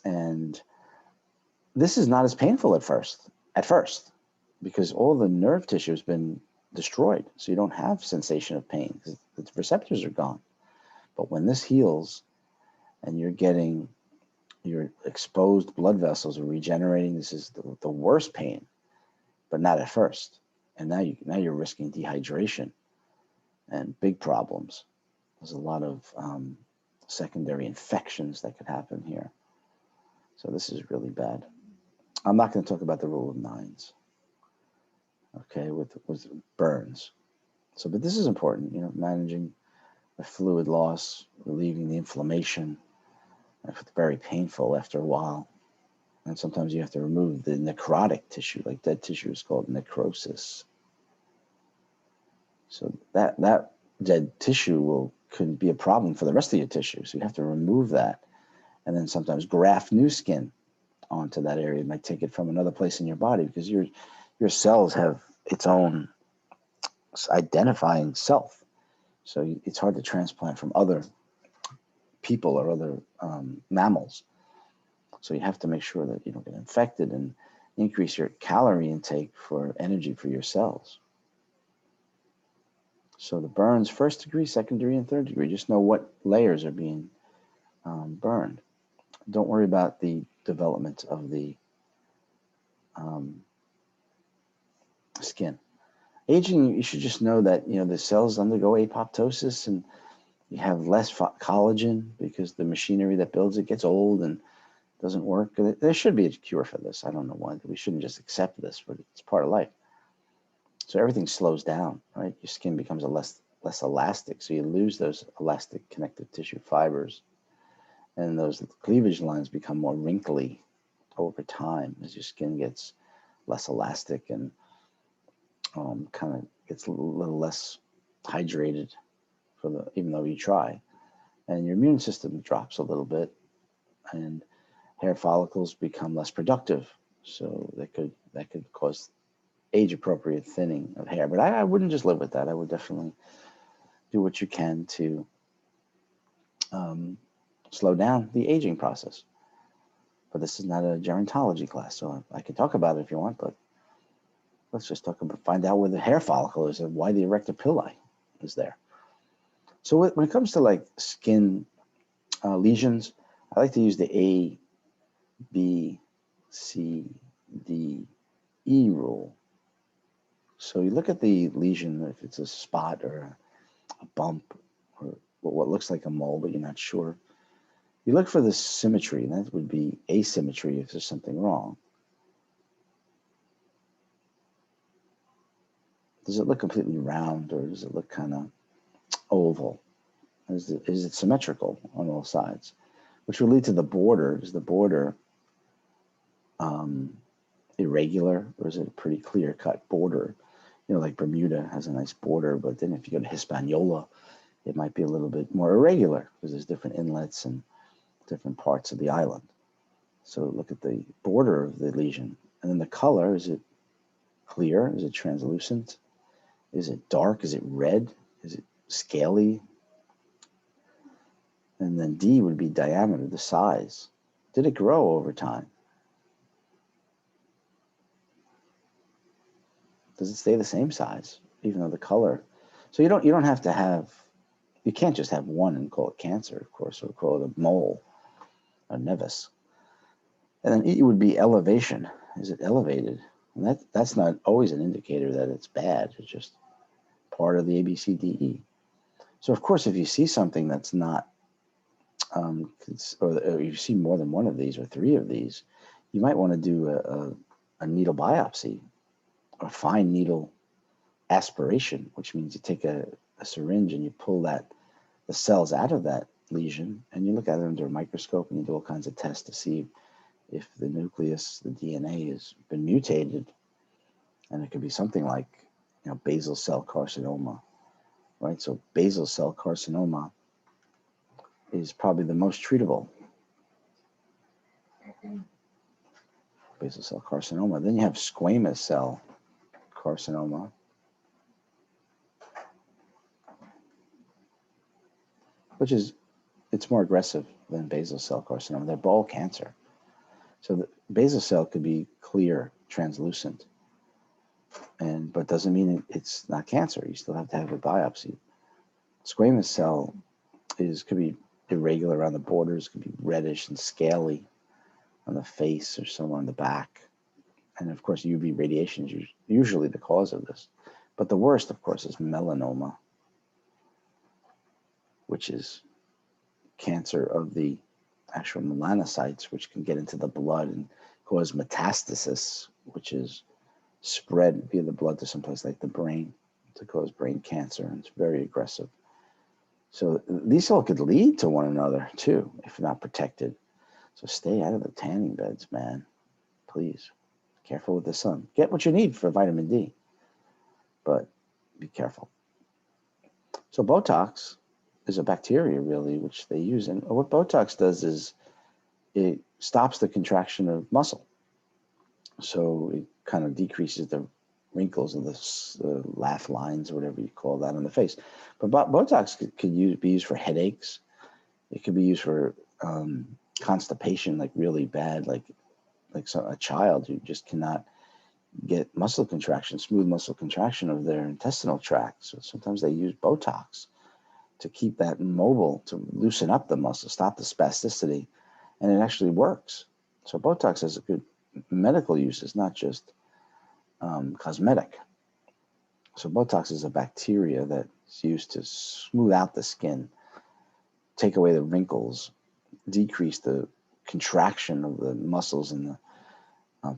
Speaker 1: And this is not as painful at first, because all the nerve tissue has been destroyed. So you don't have sensation of pain because the receptors are gone. But when this heals and you're getting your exposed blood vessels are regenerating, this is the worst pain, but not at first. And now you're risking dehydration and big problems. There's a lot of secondary infections that could happen here. So this is really bad. I'm not going to talk about the rule of nines, okay, with burns. So, but this is important, you know, managing the fluid loss, relieving the inflammation. It's very painful after a while. And sometimes you have to remove the necrotic tissue, like dead tissue is called necrosis. So that dead tissue could be a problem for the rest of your tissue. So you have to remove that and then sometimes graft new skin onto that area. It might take it from another place in your body because your cells have its own identifying self. So it's hard to transplant from other people or other mammals. So you have to make sure that you don't get infected and increase your calorie intake for energy for your cells. So the burns, first degree, second degree, and third degree, just know what layers are being burned. Don't worry about the development of the skin. Aging, you should just know that, you know, the cells undergo apoptosis and you have less collagen because the machinery that builds it gets old and doesn't work. There should be a cure for this. I don't know why. We shouldn't just accept this, but it's part of life. So everything slows down, right? Your skin becomes less elastic, so you lose those elastic connective tissue fibers, and those cleavage lines become more wrinkly over time as your skin gets less elastic and kind of gets a little less hydrated even though you try, and your immune system drops a little bit, and hair follicles become less productive. So that could cause age-appropriate thinning of hair. But I wouldn't just live with that. I would definitely do what you can to slow down the aging process. But this is not a gerontology class, so I can talk about it if you want, but let's just find out where the hair follicle is and why the erector pili is there. So when it comes to like skin lesions, I like to use the A, B, C, D, E rule. So you look at the lesion, if it's a spot or a bump or what looks like a mole, but you're not sure. You look for the symmetry, and that would be asymmetry if there's something wrong. Does it look completely round, or does it look kind of oval? Is it symmetrical on all sides? Which will lead to the border. Is the border irregular, or is it a pretty clear-cut border? You know, like Bermuda has a nice border, but then if you go to Hispaniola, it might be a little bit more irregular because there's different inlets and different parts of the island. So look at the border of the lesion. And then the color, is it clear? Is it translucent? Is it dark? Is it red? Is it scaly? And then D would be diameter, the size. Did it grow over time? Does it stay the same size, even though the color? So you don't have to have, you can't just have one and call it cancer, of course, or call it a mole, a nevus. And then E would be elevation. Is it elevated? And that's not always an indicator that it's bad. It's just part of the ABCDE. So of course, if you see something that's not, or you see more than one of these or three of these, you might want to do a needle biopsy, a fine needle aspiration, which means you take a syringe and you pull the cells out of that lesion, and you look at it under a microscope and you do all kinds of tests to see if the nucleus, the DNA, has been mutated. And it could be something like, you know, basal cell carcinoma, right? So basal cell carcinoma is probably the most treatable. Basal cell carcinoma. Then you have squamous cell carcinoma. Which is, it's more aggressive than basal cell carcinoma. They're all cancer. So the basal cell could be clear, translucent, but doesn't mean it's not cancer. You still have to have a biopsy. Squamous cell could be irregular around the borders, could be reddish and scaly on the face or somewhere on the back. And of course, UV radiation is usually the cause of this. But the worst, of course, is melanoma, which is cancer of the actual melanocytes, which can get into the blood and cause metastasis, which is spread via the blood to someplace like the brain to cause brain cancer, and it's very aggressive. So these all could lead to one another too, if not protected. So stay out of the tanning beds, man. Please. Careful with the sun. Get what you need for vitamin D, but be careful. So Botox is a bacteria, really, which they use. And what Botox does is it stops the contraction of muscle. So it kind of decreases the wrinkles and the laugh lines, or whatever you call that on the face. But Botox could be used for headaches. It could be used for constipation, like really bad, like a child who just cannot get muscle contraction, smooth muscle contraction of their intestinal tract. So sometimes they use Botox to keep that mobile, to loosen up the muscle, stop the spasticity, and it actually works. So Botox has a good medical use. It's not just cosmetic. So Botox is a bacteria that's used to smooth out the skin, take away the wrinkles, decrease the contraction of the muscles and the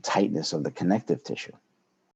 Speaker 1: tightness of the connective tissue.